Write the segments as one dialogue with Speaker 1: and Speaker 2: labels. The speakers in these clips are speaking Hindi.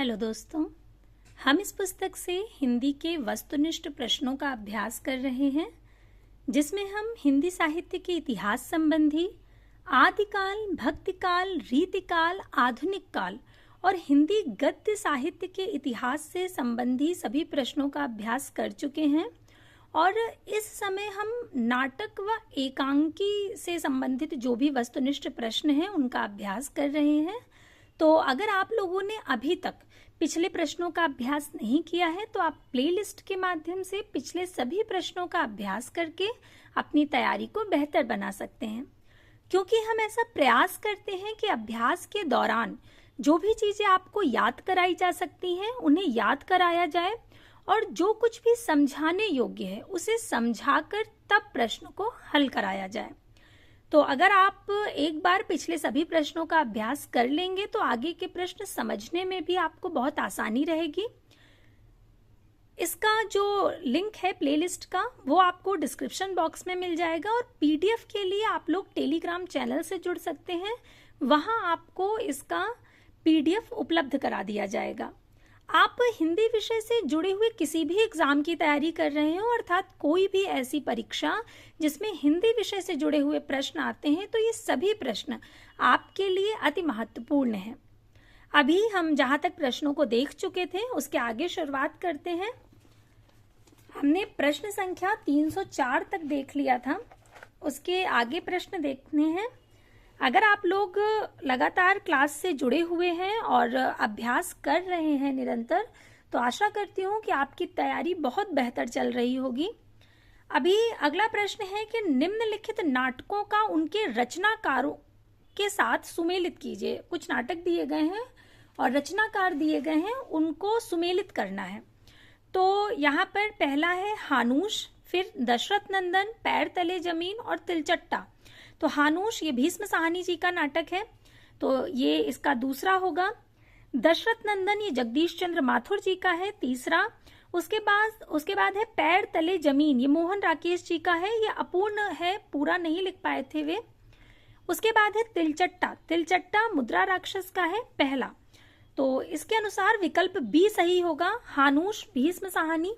Speaker 1: हेलो दोस्तों, हम इस पुस्तक से हिंदी के वस्तुनिष्ठ प्रश्नों का अभ्यास कर रहे हैं, जिसमें हम हिंदी साहित्य के इतिहास संबंधी आदिकाल, भक्तिकाल, रीतिकाल, आधुनिक काल और हिंदी गद्य साहित्य के इतिहास से संबंधी सभी प्रश्नों का अभ्यास कर चुके हैं। और इस समय हम नाटक व एकांकी से संबंधित जो भी वस्तुनिष्ठ प्रश्न हैं उनका अभ्यास कर रहे हैं। तो अगर आप लोगों ने अभी तक पिछले प्रश्नों का अभ्यास नहीं किया है तो आप प्लेलिस्ट के माध्यम से पिछले सभी प्रश्नों का अभ्यास करके अपनी तैयारी को बेहतर बना सकते हैं, क्योंकि हम ऐसा प्रयास करते हैं कि अभ्यास के दौरान जो भी चीजें आपको याद कराई जा सकती हैं उन्हें याद कराया जाए और जो कुछ भी समझाने योग्य है उसे समझाकर तब प्रश्न को हल कराया जाए। तो अगर आप एक बार पिछले सभी प्रश्नों का अभ्यास कर लेंगे तो आगे के प्रश्न समझने में भी आपको बहुत आसानी रहेगी। इसका जो लिंक है प्लेलिस्ट का वो आपको डिस्क्रिप्शन बॉक्स में मिल जाएगा और पीडीएफ के लिए आप लोग टेलीग्राम चैनल से जुड़ सकते हैं, वहां आपको इसका पीडीएफ उपलब्ध करा दिया जाएगा। आप हिंदी विषय से जुड़े हुए किसी भी एग्जाम की तैयारी कर रहे हो, अर्थात कोई भी ऐसी परीक्षा जिसमें हिंदी विषय से जुड़े हुए प्रश्न आते हैं, तो ये सभी प्रश्न आपके लिए अति महत्वपूर्ण हैं। अभी हम जहां तक प्रश्नों को देख चुके थे उसके आगे शुरुआत करते हैं। हमने प्रश्न संख्या 304 तक देख लिया था, उसके आगे प्रश्न देखने हैं। अगर आप लोग लगातार क्लास से जुड़े हुए हैं और अभ्यास कर रहे हैं निरंतर, तो आशा करती हूँ कि आपकी तैयारी बहुत बेहतर चल रही होगी। अभी अगला प्रश्न है कि निम्नलिखित नाटकों का उनके रचनाकारों के साथ सुमेलित कीजिए। कुछ नाटक दिए गए हैं और रचनाकार दिए गए हैं, उनको सुमेलित करना है। तो यहाँ पर पहला है हानूश, फिर दशरथ नंदन, पैर तले जमीन और तिलचट्टा। तो हानूश ये भीष्म साहनी जी का नाटक है, तो ये इसका दूसरा होगा। दशरथ नंदन ये जगदीश चंद्र माथुर जी का है, तीसरा। उसके बाद है पैर तले जमीन, ये मोहन राकेश जी का है, ये अपूर्ण है, पूरा नहीं लिख पाए थे वे। उसके बाद है तिलचट्टा, तिलचट्टा मुद्रा राक्षस का है, पहला। तो इसके अनुसार विकल्प बी सही होगा, हानूश भीष्म साहनी।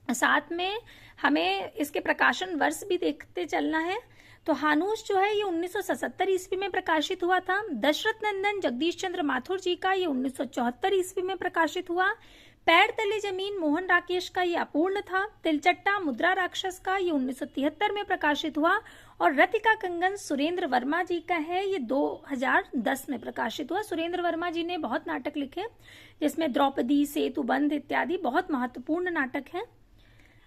Speaker 1: साथ में हमें इसके प्रकाशन वर्ष भी देखते चलना है। तो हानूश जो है ये 1977 ईस्वी में प्रकाशित हुआ था। दशरथ नंदन जगदीश चंद्र माथुर जी का ये 1974 ईस्वी में प्रकाशित हुआ। पैर तले जमीन मोहन राकेश का ये अपूर्ण था। तिलचट्टा मुद्रा राक्षस का ये 1973 में प्रकाशित हुआ और रतिका कंगन सुरेंद्र वर्मा जी का है, ये 2010 में प्रकाशित हुआ। सुरेंद्र वर्मा जी ने बहुत नाटक लिखे, जिसमें द्रौपदी, सेतुबंध इत्यादि बहुत महत्वपूर्ण नाटक हैं।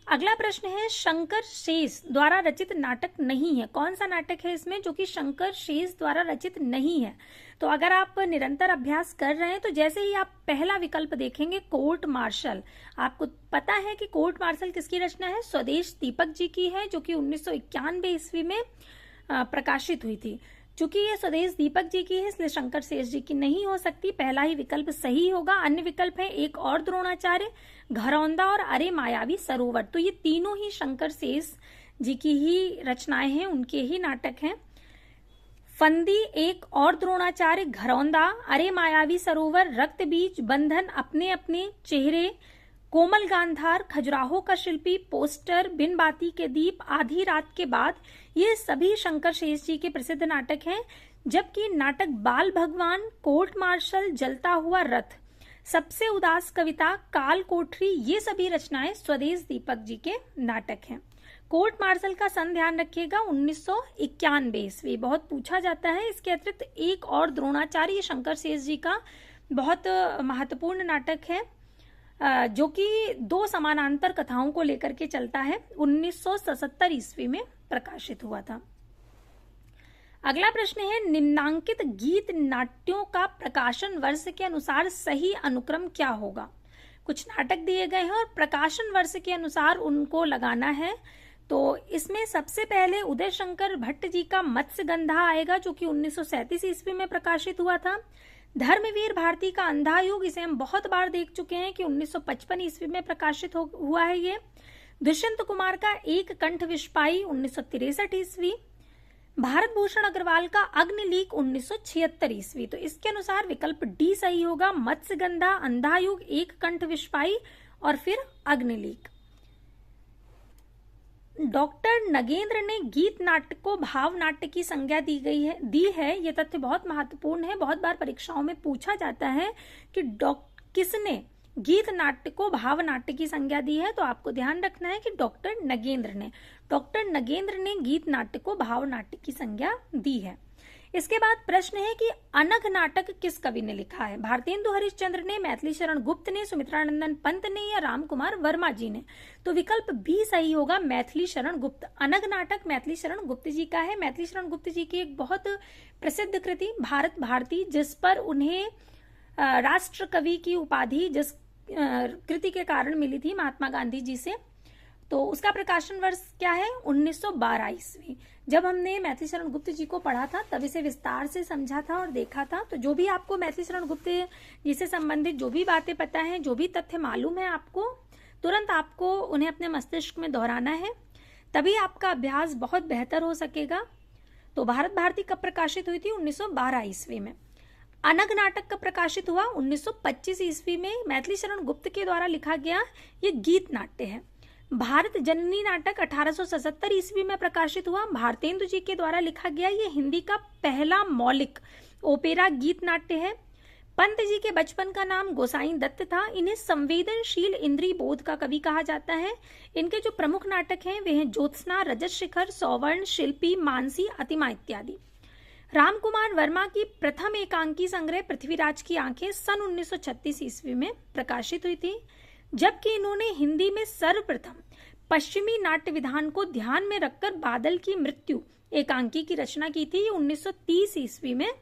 Speaker 1: अगला प्रश्न है शंकर शेष द्वारा रचित नाटक नहीं है। कौन सा नाटक है इसमें जो कि शंकर शेष द्वारा रचित नहीं है? तो अगर आप निरंतर अभ्यास कर रहे हैं तो जैसे ही आप पहला विकल्प देखेंगे कोर्ट मार्शल, आपको पता है कि कोर्ट मार्शल किसकी रचना है? स्वदेश दीपक जी की है, जो कि 1991 ईस्वी में प्रकाशित हुई थी। चूंकि ये स्वदेश दीपक जी की है इसलिए शंकर शेष जी की नहीं हो सकती, पहला ही विकल्प सही होगा। अन्य विकल्प है एक और द्रोणाचार्य, घरौंदा और अरे मायावी सरोवर। तो ये तीनों ही शंकर शेष जी की ही रचनाएं हैं, उनके ही नाटक हैं। फंदी, एक और द्रोणाचार्य, घरौंदा, अरे मायावी सरोवर, रक्त बीज, बंधन, अपने अपने चेहरे, कोमल गांधार, खजुराहो का शिल्पी, पोस्टर, बिन बाती के दीप, आधी रात के बाद, ये सभी शंकर शेष जी के प्रसिद्ध नाटक हैं। जबकि नाटक बाल भगवान, कोर्ट मार्शल, जलता हुआ रथ, सबसे उदास कविता, काल कोठरी, ये सभी रचनाएं स्वदेश दीपक जी के नाटक हैं। कोर्ट मार्शल का सन ध्यान रखिएगा 1991 ईस्वी, बहुत पूछा जाता है। इसके अतिरिक्त एक और द्रोणाचार्य शंकर शेष जी का बहुत महत्वपूर्ण नाटक है, जो कि दो समानांतर कथाओं को लेकर के चलता है, 1977 ईस्वी में प्रकाशित हुआ था। अगला प्रश्न है निम्नांकित गीत नाट्यों का प्रकाशन वर्ष के अनुसार सही अनुक्रम क्या होगा? कुछ नाटक दिए गए हैं और प्रकाशन वर्ष के अनुसार उनको लगाना है। तो इसमें सबसे पहले उदय शंकर भट्ट जी का मत्स्यगंधा आएगा, जो कि 1937 ईस्वी में प्रकाशित हुआ था। धर्मवीर भारती का अंधा युग, इसे हम बहुत बार देख चुके हैं कि 1955 ईस्वी में प्रकाशित हुआ है ये। दुष्यंत कुमार का एक कंठ विस्पाई 1963 ईस्वी। भारत भूषण अग्रवाल का अग्निलीक 1976 ईस्वी। तो इसके अनुसार विकल्प डी सही होगा, मत्स्यगंधा, अंधायुग, एक कंठ विस्फाई और फिर अग्निलीक। डॉक्टर नगेंद्र ने गीत नाट्य को भाव नाट्य की संज्ञा दी है। यह तथ्य बहुत महत्वपूर्ण है, बहुत बार परीक्षाओं में पूछा जाता है कि किसने गीत नाट्य को भाव नाट्य की संज्ञा दी है। तो आपको ध्यान रखना है कि डॉक्टर नगेंद्र ने गीत नाट्य को भाव नाट्य की संज्ञा दी है। इसके बाद प्रश्न है कि अनघ नाटक किस कवि ने लिखा है। भारतेंदु हरिश्चंद्र ने, मैथिली शरण गुप्त ने, सुमित्रानंदन पंत ने या राम कुमार वर्मा जी ने। तो विकल्प बी सही होगा, मैथिली शरण गुप्त। अनघ नाटक मैथिली शरण गुप्त जी का है। मैथिली शरण गुप्त जी की एक बहुत प्रसिद्ध कृति भारत भारती, जिस पर उन्हें राष्ट्र कवि की उपाधि जिस कृति के कारण मिली थी महात्मा गांधी जी से, तो उसका प्रकाशन वर्ष क्या है, 1912 ईस्वी। जब हमने मैथिली शरण गुप्त जी को पढ़ा था तब इसे विस्तार से समझा था और देखा था। तो जो भी आपको मैथिली शरण गुप्त जी से संबंधित जो भी बातें पता हैं, जो भी तथ्य मालूम है आपको, तुरंत आपको उन्हें अपने मस्तिष्क में दोहराना है, तभी आपका अभ्यास बहुत बेहतर हो सकेगा। तो भारत भारती कब प्रकाशित हुई थी, 1912 ईस्वी में। अनघ नाटक कब प्रकाशित हुआ, 1925 ईस्वी में। मैथिली शरण गुप्त के द्वारा लिखा गया ये गीत नाट्य है। भारत जननी नाटक 1877 ईस्वी में प्रकाशित हुआ। भारतेंदु जी के द्वारा लिखा गया ये हिंदी का पहला मौलिक ओपेरा गीत नाट्य है। पंत जी के बचपन का नाम गोसाई दत्त था। इन्हें संवेदनशील इंद्रिय बोध का कवि कहा जाता है। इनके जो प्रमुख नाटक हैं वे हैं ज्योत्सना, रजत शिखर, सौवर्ण, शिल्पी, मानसी, अतिमा इत्यादि। राम कुमार वर्मा की प्रथम एकांकी संग्रह पृथ्वीराज की आंखें सन 1936 ईस्वी में प्रकाशित हुई थी, जबकि इन्होंने हिंदी में सर्वप्रथम पश्चिमी नाट्य विधान को ध्यान में रखकर बादल की मृत्यु एकांकी की रचना की थी। 1930 ईस्वी में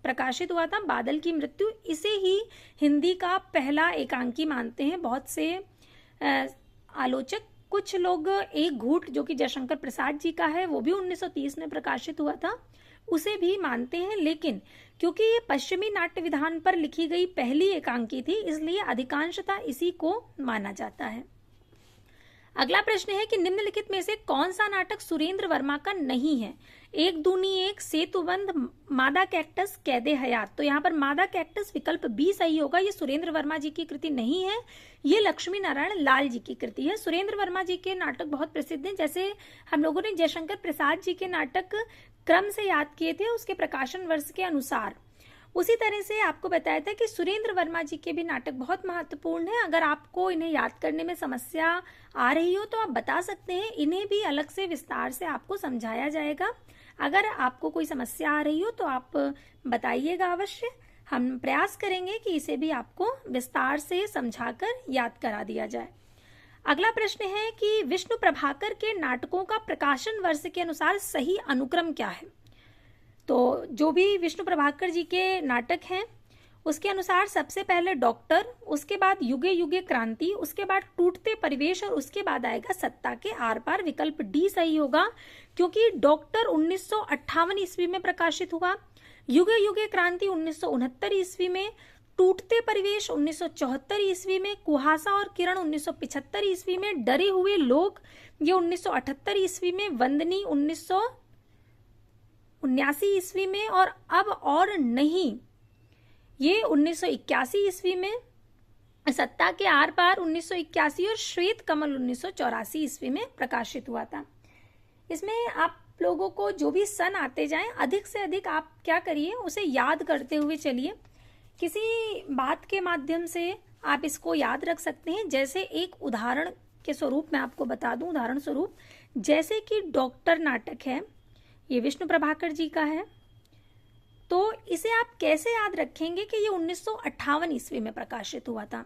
Speaker 1: प्रकाशित हुआ था बादल की मृत्यु। इसे ही हिंदी का पहला एकांकी मानते हैं बहुत से आलोचक। कुछ लोग एक घूट जो कि जयशंकर प्रसाद जी का है, वो भी 1930 में प्रकाशित हुआ था, उसे भी मानते हैं। लेकिन क्योंकि ये पश्चिमी नाट्य विधान पर लिखी गई पहली एकांकी थी, इसलिए अधिकांशतः इसी को माना जाता है। अगला प्रश्न है कि निम्नलिखित में से कौन सा नाटक सुरेंद्र वर्मा का नहीं है। एक दूनी एक, सेतुबंध, मादा कैक्टस, कैदे हयात। तो यहाँ पर मादा कैक्टस विकल्प बी सही होगा। ये सुरेंद्र वर्मा जी की कृति नहीं है, ये लक्ष्मी नारायण लाल जी की कृति है। सुरेंद्र वर्मा जी के नाटक बहुत प्रसिद्ध हैं। जैसे हम लोगों ने जयशंकर प्रसाद जी के नाटक क्रम से याद किए थे उसके प्रकाशन वर्ष के अनुसार, उसी तरह से आपको बताया था कि सुरेंद्र वर्मा जी के भी नाटक बहुत महत्वपूर्ण हैं। अगर आपको इन्हें याद करने में समस्या आ रही हो तो आप बता सकते हैं, इन्हें भी अलग से विस्तार से आपको समझाया जाएगा। अगर आपको कोई समस्या आ रही हो तो आप बताइएगा अवश्य, हम प्रयास करेंगे कि इसे भी आपको विस्तार से समझाकर याद करा दिया जाए। अगला प्रश्न है कि विष्णु प्रभाकर के नाटकों का प्रकाशन वर्ष के अनुसार सही अनुक्रम क्या है। तो जो भी विष्णु प्रभाकर जी के नाटक हैं उसके अनुसार सबसे पहले डॉक्टर, उसके बाद युगे युगे क्रांति, उसके बाद टूटते परिवेश और उसके बाद आएगा सत्ता के आर पार। विकल्प डी सही होगा, क्योंकि डॉक्टर 1958 ईस्वी में प्रकाशित हुआ, युगे युगे क्रांति 1969 ईस्वी में, टूटते परिवेश 1974 ईस्वी में, कुहासा और किरण 1975 ईस्वी में, डरे हुए लोग ये 1978 ईस्वी में, वंदनी 1979 ईस्वी में और अब और नहीं ये 1981 ईस्वी में, सत्ता के आर पार 1981 और श्वेत कमल 1984 ईस्वी में प्रकाशित हुआ था। इसमें आप लोगों को जो भी सन आते जाएं, अधिक से अधिक आप क्या करिए उसे याद करते हुए चलिए। किसी बात के माध्यम से आप इसको याद रख सकते हैं। जैसे एक उदाहरण के स्वरूप मैं आपको बता दूं, उदाहरण स्वरूप जैसे कि डॉक्टर नाटक है, ये विष्णु प्रभाकर जी का है, तो इसे आप कैसे याद रखेंगे कि ये 1958 ईस्वी में प्रकाशित हुआ था।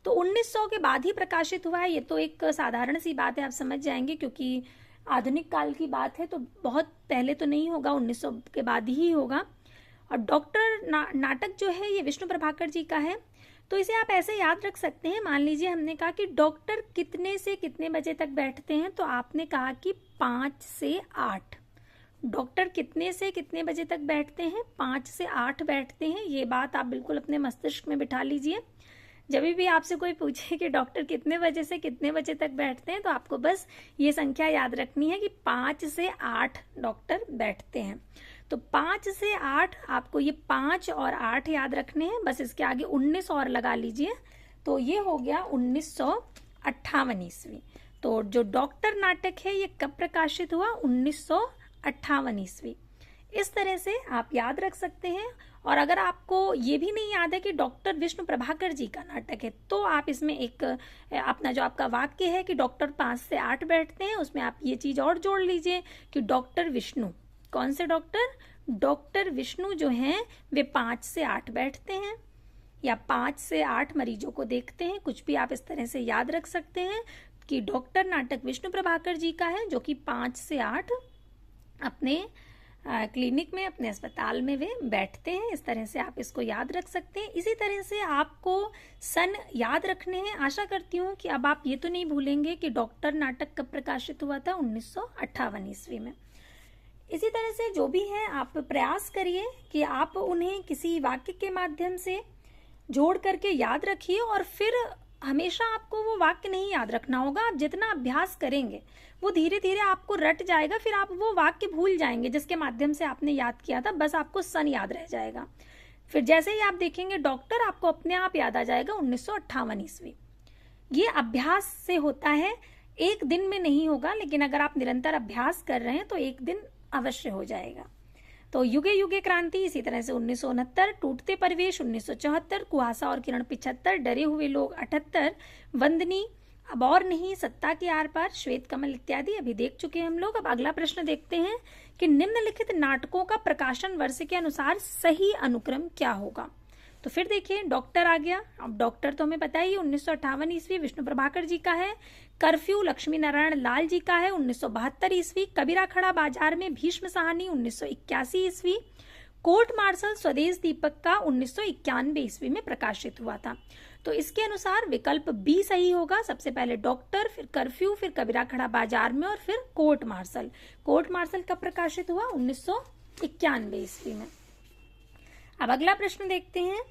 Speaker 1: तो 1900 के बाद ही प्रकाशित हुआ है, ये तो एक साधारण सी बात है, आप समझ जाएंगे, क्योंकि आधुनिक काल की बात है तो बहुत पहले तो नहीं होगा, 1900 के बाद ही होगा। और डॉक्टर नाटक जो है ये विष्णु प्रभाकर जी का है, तो इसे आप ऐसे याद रख सकते हैं। मान लीजिए हमने कहा कि डॉक्टर कितने से कितने बजे तक बैठते हैं, तो आपने कहा कि 5 से 8। डॉक्टर कितने से कितने बजे तक बैठते हैं, 5 से 8 बैठते हैं। ये बात आप बिल्कुल अपने मस्तिष्क में बिठा लीजिए। जब भी आपसे कोई पूछे कि डॉक्टर कितने बजे से कितने बजे तक बैठते हैं, तो आपको बस ये संख्या याद रखनी है कि 5 से 8 डॉक्टर बैठते हैं। तो 5 से 8 आपको ये 5 और 8 याद रखने हैं, बस इसके आगे 19 और लगा लीजिए, तो ये हो गया 1958 ईस्वी। तो जो डॉक्टर नाटक है ये कब प्रकाशित हुआ? 1958 ईस्वी। इस तरह से आप याद रख सकते हैं। और अगर आपको ये भी नहीं याद है कि डॉक्टर विष्णु प्रभाकर जी का नाटक है, तो आप इसमें एक अपना जो आपका वाक्य है कि डॉक्टर 5 से 8 बैठते हैं, उसमें आप ये चीज और जोड़ लीजिए कि डॉक्टर विष्णु, कौन से डॉक्टर? डॉक्टर विष्णु जो हैं वे 5 से 8 बैठते हैं या 5 से 8 मरीजों को देखते हैं। कुछ भी आप इस तरह से याद रख सकते हैं कि डॉक्टर नाटक विष्णु प्रभाकर जी का है, जो कि 5 से 8 अपने क्लिनिक में, अपने अस्पताल में वे बैठते हैं। इस तरह से आप इसको याद रख सकते हैं। इसी तरह से आपको सन याद रखने हैं। आशा करती हूँ कि अब आप ये तो नहीं भूलेंगे कि डॉक्टर नाटक कब प्रकाशित हुआ था? 1958 ईस्वी में। इसी तरह से जो भी है आप प्रयास करिए कि आप उन्हें किसी वाक्य के माध्यम से जोड़ करके याद रखिए, और फिर हमेशा आपको वो वाक्य नहीं याद रखना होगा। आप जितना अभ्यास करेंगे वो धीरे धीरे आपको रट जाएगा, फिर आप वो वाक्य भूल जाएंगे जिसके माध्यम से आपने याद किया था, बस आपको सन याद रह जाएगा। फिर जैसे ही आप देखेंगे डॉक्टर, आपको अपने आप याद आ जाएगा 1958 ईस्वी। ये अभ्यास से होता है, एक दिन में नहीं होगा, लेकिन अगर आप निरंतर अभ्यास कर रहे हैं तो एक दिन अवश्य हो जाएगा। तो युगे युगे क्रांति, इसी तरह से 1969, टूटते परिवेश 1974, कुहासा और किरण 75, डरे हुए लोग 78, वंदनी, अब और नहीं, सत्ता के आर पार, श्वेत कमल इत्यादि अभी देख चुके हैं हम लोग। अब अगला प्रश्न देखते हैं कि निम्नलिखित नाटकों का प्रकाशन वर्ष के अनुसार सही अनुक्रम क्या होगा। तो फिर देखिए डॉक्टर आ गया। अब डॉक्टर तो हमें पता ही 1958 ईस्वी विष्णु प्रभाकर जी का है। कर्फ्यू लक्ष्मी नारायण लाल जी का है 1972 ईस्वी। कबीरा खड़ा बाजार में भीष्म साहनी 1981 ईस्वी। कोर्ट मार्शल स्वदेश दीपक का 1991 ईस्वी में प्रकाशित हुआ था। तो इसके अनुसार विकल्प बी सही होगा। सबसे पहले डॉक्टर, फिर कर्फ्यू, फिर कबीरा खड़ा बाजार में, और फिर कोर्ट मार्शल। कोर्ट मार्शल कब प्रकाशित हुआ? 1991 ईस्वी में। अब अगला प्रश्न देखते हैं।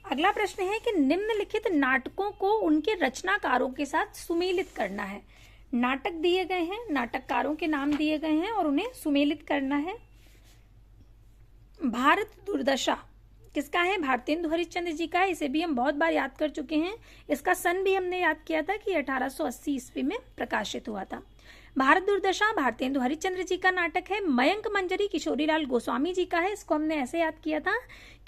Speaker 1: अगला प्रश्न है कि निम्नलिखित नाटकों को उनके रचनाकारों के साथ सुमेलित करना है। नाटक दिए गए हैं, नाटककारों के नाम दिए गए हैं और उन्हें सुमेलित करना है। भारत दुर्दशा किसका है? भारतेंदु हरिश्चंद्र जी का है। इसे भी हम बहुत बार याद कर चुके हैं। इसका सन भी हमने याद किया था कि 1880 ईस्वी में प्रकाशित हुआ था। भारत दुर्दशा भारतेंदु हरिश्चंद्र जी का नाटक है। मयंक मंजरी किशोरीलाल गोस्वामी जी का है। इसको हमने ऐसे याद किया था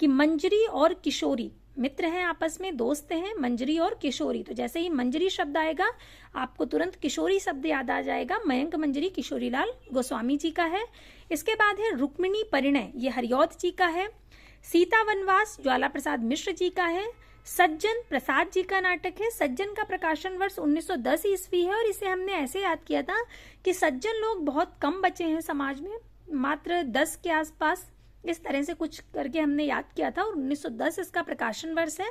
Speaker 1: कि मंजरी और किशोरी मित्र हैं, आपस में दोस्त हैं, मंजरी और किशोरी। तो जैसे ही मंजरी शब्द आएगा आपको तुरंत किशोरी शब्द याद आ जाएगा। मयंक मंजरी किशोरीलाल गोस्वामी जी का है। इसके बाद है रुक्मिणी परिणय, ये हरिऔध जी का है। सीता वनवास ज्वाला प्रसाद मिश्र जी का है। सज्जन प्रसाद जी का नाटक है। सज्जन का प्रकाशन वर्ष 1910 ईस्वी है, और इसे हमने ऐसे याद किया था कि सज्जन लोग बहुत कम बचे हैं समाज में, मात्र 10 के आसपास, इस तरह से कुछ करके हमने याद किया था, और 1910 इसका प्रकाशन वर्ष है।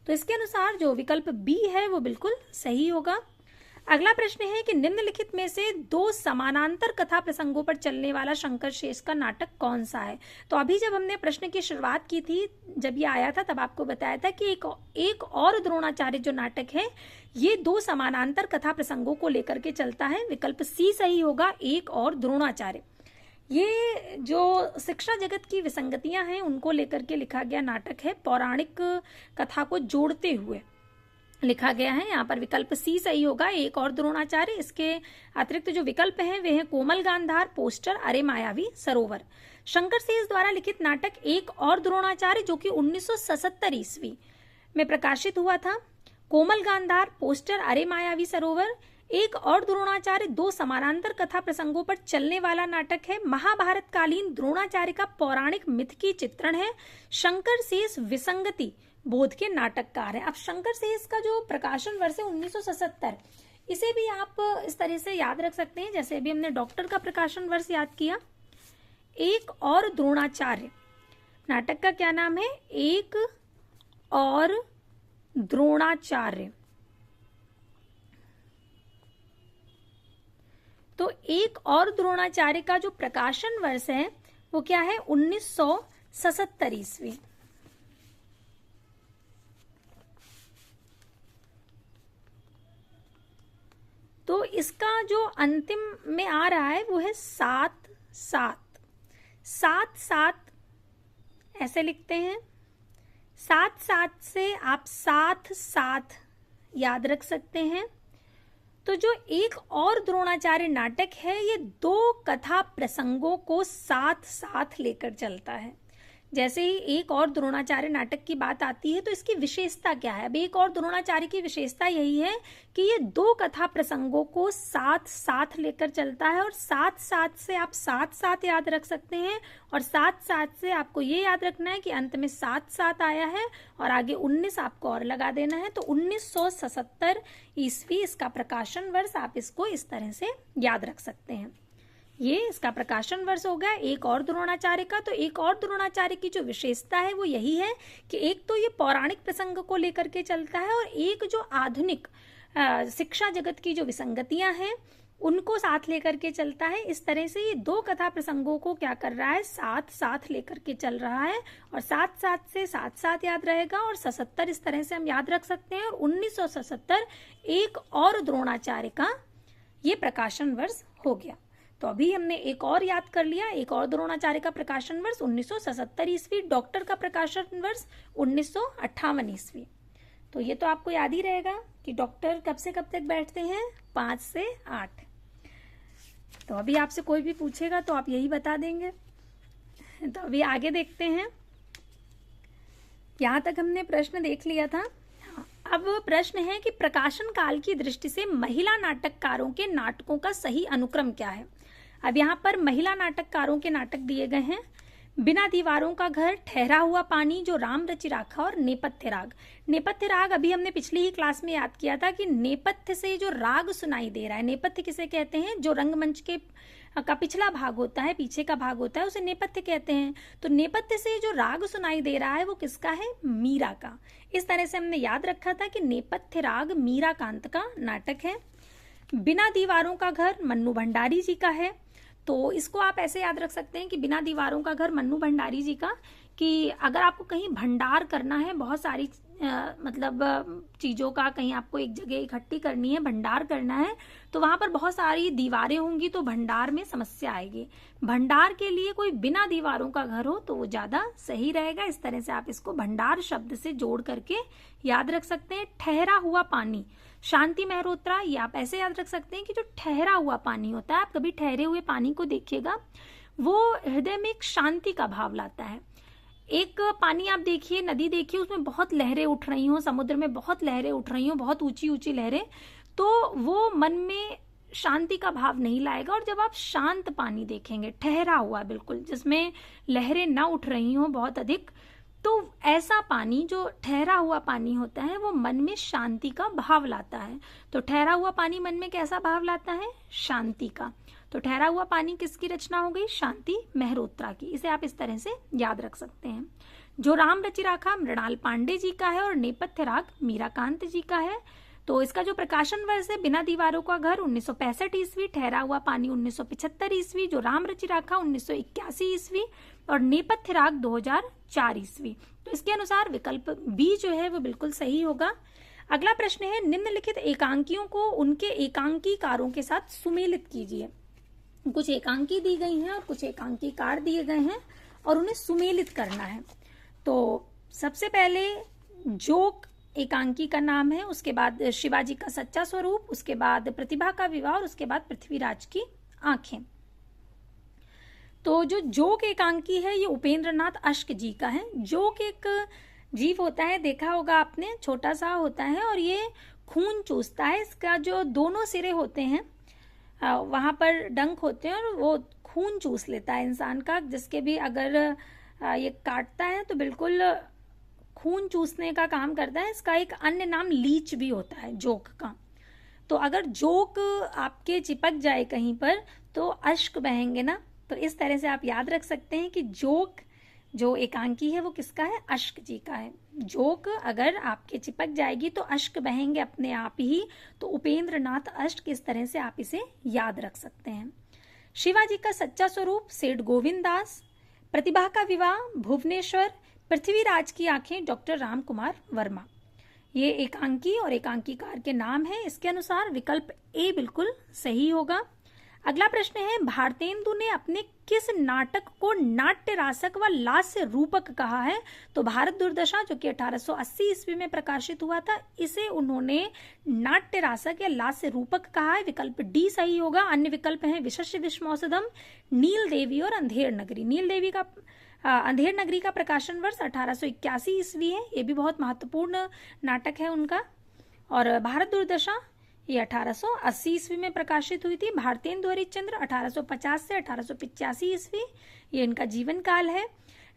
Speaker 1: तो इसके अनुसार जो विकल्प बी है वो बिल्कुल सही होगा। अगला प्रश्न है कि निम्नलिखित में से दो समानांतर कथा प्रसंगों पर चलने वाला शंकर शेष का नाटक कौन सा है? तो अभी जब हमने प्रश्न की शुरुआत की थी, जब ये आया था, तब आपको बताया था कि एक और द्रोणाचार्य जो नाटक है ये दो समानांतर कथा प्रसंगों को लेकर के चलता है। विकल्प सी सही होगा, एक और द्रोणाचार्य। ये जो शिक्षा जगत की विसंगतियां हैं उनको लेकर के लिखा गया नाटक है। पौराणिक कथा को जोड़ते हुए लिखा गया है। यहाँ पर विकल्प सी सही होगा, एक और द्रोणाचार्य। इसके अतिरिक्त जो विकल्प हैं वे हैं कोमल गांधार, पोस्टर, अरे मायावी सरोवर। शंकर शेष द्वारा लिखित नाटक एक और द्रोणाचार्य जो कि 1977 ईस्वी में प्रकाशित हुआ था। कोमल गांधार, पोस्टर, अरे मायावी सरोवर। एक और द्रोणाचार्य दो समानांतर कथा प्रसंगों पर चलने वाला नाटक है। महाभारत कालीन द्रोणाचार्य का पौराणिक मिथ की चित्रण है। शंकर शेष विसंगति बोध के नाटककार है। अब शंकर शेष का जो प्रकाशन वर्ष है 1977, इसे भी आप इस तरह से याद रख सकते हैं जैसे अभी हमने डॉक्टर का प्रकाशन वर्ष याद किया। एक और द्रोणाचार्य नाटक का क्या नाम है? एक और द्रोणाचार्य। तो एक और द्रोणाचार्य का जो प्रकाशन वर्ष है वो क्या है? 1977 ईस्वी। इसका जो अंतिम में आ रहा है वो है 7 7 7 7, ऐसे लिखते हैं। 7 7 से आप साथ साथ याद रख सकते हैं। तो जो एक और द्रोणाचार्य नाटक है ये 2 कथा प्रसंगों को साथ साथ लेकर चलता है। जैसे ही एक और द्रोणाचार्य नाटक की बात आती है तो इसकी विशेषता क्या है? अब एक और द्रोणाचार्य की विशेषता यही है कि ये 2 कथा प्रसंगों को साथ साथ लेकर चलता है, और साथ साथ से आप साथ साथ याद रख सकते हैं, और साथ साथ से आपको ये याद रखना है कि अंत में 7 7 आया है और आगे 19 आपको और लगा देना है। तो 1977 ईस्वी इसका प्रकाशन वर्ष, आप इसको इस तरह से याद रख सकते हैं। ये इसका प्रकाशन वर्ष हो गया एक और द्रोणाचार्य का। तो एक और द्रोणाचार्य की जो विशेषता है वो यही है कि एक तो ये पौराणिक प्रसंग को लेकर के चलता है, और एक जो आधुनिक शिक्षा जगत की जो विसंगतियां हैं उनको साथ लेकर के चलता है। इस तरह से ये 2 कथा प्रसंगों को क्या कर रहा है, साथ साथ लेकर के चल रहा है, और साथ साथ से साथ साथ याद रहेगा, और 77 इस तरह से हम याद रख सकते हैं। और 1977 एक और द्रोणाचार्य का ये प्रकाशन वर्ष हो गया। तो अभी हमने एक और याद कर लिया, एक और द्रोणाचार्य का प्रकाशन वर्ष 1977 ईस्वी, डॉक्टर का प्रकाशन वर्ष 1958 ईस्वी। तो ये तो आपको याद ही रहेगा कि डॉक्टर कब से कब तक बैठते हैं, 5 से 8। तो अभी आपसे कोई भी पूछेगा तो आप यही बता देंगे। तो अभी आगे देखते हैं। यहां तक हमने प्रश्न देख लिया था। अब प्रश्न है कि प्रकाशन काल की दृष्टि से महिला नाटककारों के नाटकों का सही अनुक्रम क्या है। अब यहाँ पर महिला नाटककारों के नाटक दिए गए हैं। बिना दीवारों का घर, ठहरा हुआ पानी, जो राम रचि राखा, और नेपथ्य राग। नेपथ्य राग अभी हमने पिछली ही क्लास में याद किया था कि नेपथ्य से जो राग सुनाई दे रहा है, नेपथ्य किसे कहते हैं, जो रंगमंच के का पिछला भाग होता है, पीछे का भाग होता है, उसे नेपथ्य कहते हैं। तो नेपथ्य से जो राग सुनाई दे रहा है वो किसका है, मीरा का। इस तरह से हमने याद रखा था कि नेपथ्य राग मीराकांत का नाटक है। बिना दीवारों का घर मन्नू भंडारी जी का है। तो इसको आप ऐसे याद रख सकते हैं कि बिना दीवारों का घर मन्नू भंडारी जी का, कि अगर आपको कहीं भंडार करना है, बहुत सारी मतलब चीजों का कहीं आपको एक जगह इकट्ठी करनी है, भंडार करना है, तो वहां पर बहुत सारी दीवारें होंगी, तो भंडार में समस्या आएगी। भंडार के लिए कोई बिना दीवारों का घर हो तो वो ज्यादा सही रहेगा। इस तरह से आप इसको भंडार शब्द से जोड़ करके याद रख सकते हैं। ठहरा हुआ पानी, शांति मेहरोत्रा, ये आप ऐसे याद रख सकते हैं कि जो ठहरा हुआ पानी होता है, आप कभी ठहरे हुए पानी को देखिएगा, वो हृदय में एक शांति का भाव लाता है। एक पानी आप देखिए, नदी देखिए, उसमें बहुत लहरें उठ रही हो, समुद्र में बहुत लहरें उठ रही हो, बहुत ऊंची ऊंची लहरें, तो वो मन में शांति का भाव नहीं लाएगा। और जब आप शांत पानी देखेंगे, ठहरा हुआ बिल्कुल, जिसमें लहरें ना उठ रही हो बहुत अधिक, तो ऐसा पानी जो ठहरा हुआ पानी होता है वो मन में शांति का भाव लाता है। तो ठहरा हुआ पानी मन में कैसा भाव लाता है, शांति का। तो ठहरा हुआ पानी किसकी रचना हो गई, शांति मेहरोत्रा की। इसे आप इस तरह से याद रख सकते हैं। जो राम रचि राखा मृणाल पांडे जी का है, और नेपथ्य राग मीराकांत जी का है। तो इसका जो प्रकाशन वर्ष है, बिना दीवारों का घर 1965 ईस्वी, ठहरा हुआ पानी 1975 ईस्वी, जो राम रचि राखा 1981 ईस्वी, और नेपथ्य राग 2004 ईस्वी। तो इसके अनुसार विकल्प बी जो है वो बिल्कुल सही होगा। अगला प्रश्न है, निम्नलिखित एकांकियों को उनके एकांकीकारों के साथ सुमेलित कीजिए। कुछ एकांकी दी गई हैं और कुछ एकांकीकार दिए गए हैं, और उन्हें सुमेलित करना है। तो सबसे पहले जोक एकांकी का नाम है, उसके बाद शिवाजी का सच्चा स्वरूप, उसके बाद प्रतिभा का विवाह, और उसके बाद पृथ्वीराज की आंखें। तो जो जोक एकांकी है ये उपेंद्र नाथ अश्क जी का है। जोक एक जीव होता है, देखा होगा आपने, छोटा सा होता है और ये खून चूसता है। इसका जो दोनों सिरे होते हैं वहां पर डंक होते हैं और वो खून चूस लेता है इंसान का, जिसके भी अगर ये काटता है तो बिल्कुल खून चूसने का काम करता है। इसका एक अन्य नाम लीच भी होता है जोक का। तो अगर जोक आपके चिपक जाए कहीं पर तो अश्क बहेंगे ना। तो इस तरह से आप याद रख सकते हैं कि जोक जो एकांकी है वो किसका है, अश्क जी का है। जोक अगर आपके चिपक जाएगी तो अश्क बहेंगे अपने आप ही। तो उपेंद्र नाथ अश्क, इस तरह से आप इसे याद रख सकते हैं। शिवाजी का सच्चा स्वरूप सेठ गोविंद दास, प्रतिभा का विवाह भुवनेश्वर, पृथ्वीराज की आंखें डॉक्टर राम कुमार वर्मा। ये एकांकी और एकांकीकार के नाम है। इसके अनुसार विकल्प ए बिल्कुल सही होगा। अगला प्रश्न है, भारतेंदु ने अपने किस नाटक को नाट्य रासक व लास्य रूपक कहा है? तो भारत दुर्दशा, जो कि 1880 ईस्वी में प्रकाशित हुआ था, इसे उन्होंने नाट्य रासक या लास्य रूपक कहा है। विकल्प डी सही होगा। अन्य विकल्प हैं विशस्य विश्वौषधम, नील देवी और अंधेर नगरी। नील देवी का अंधेर नगरी का प्रकाशन वर्ष 1881 ईस्वी है। ये भी बहुत महत्वपूर्ण नाटक है उनका। और भारत दुर्दशा ये 1880 ईस्वी में प्रकाशित हुई थी। भारतेंदु हरिश्चंद्र 1850 से 1885 ईस्वी, ये इनका जीवन काल है।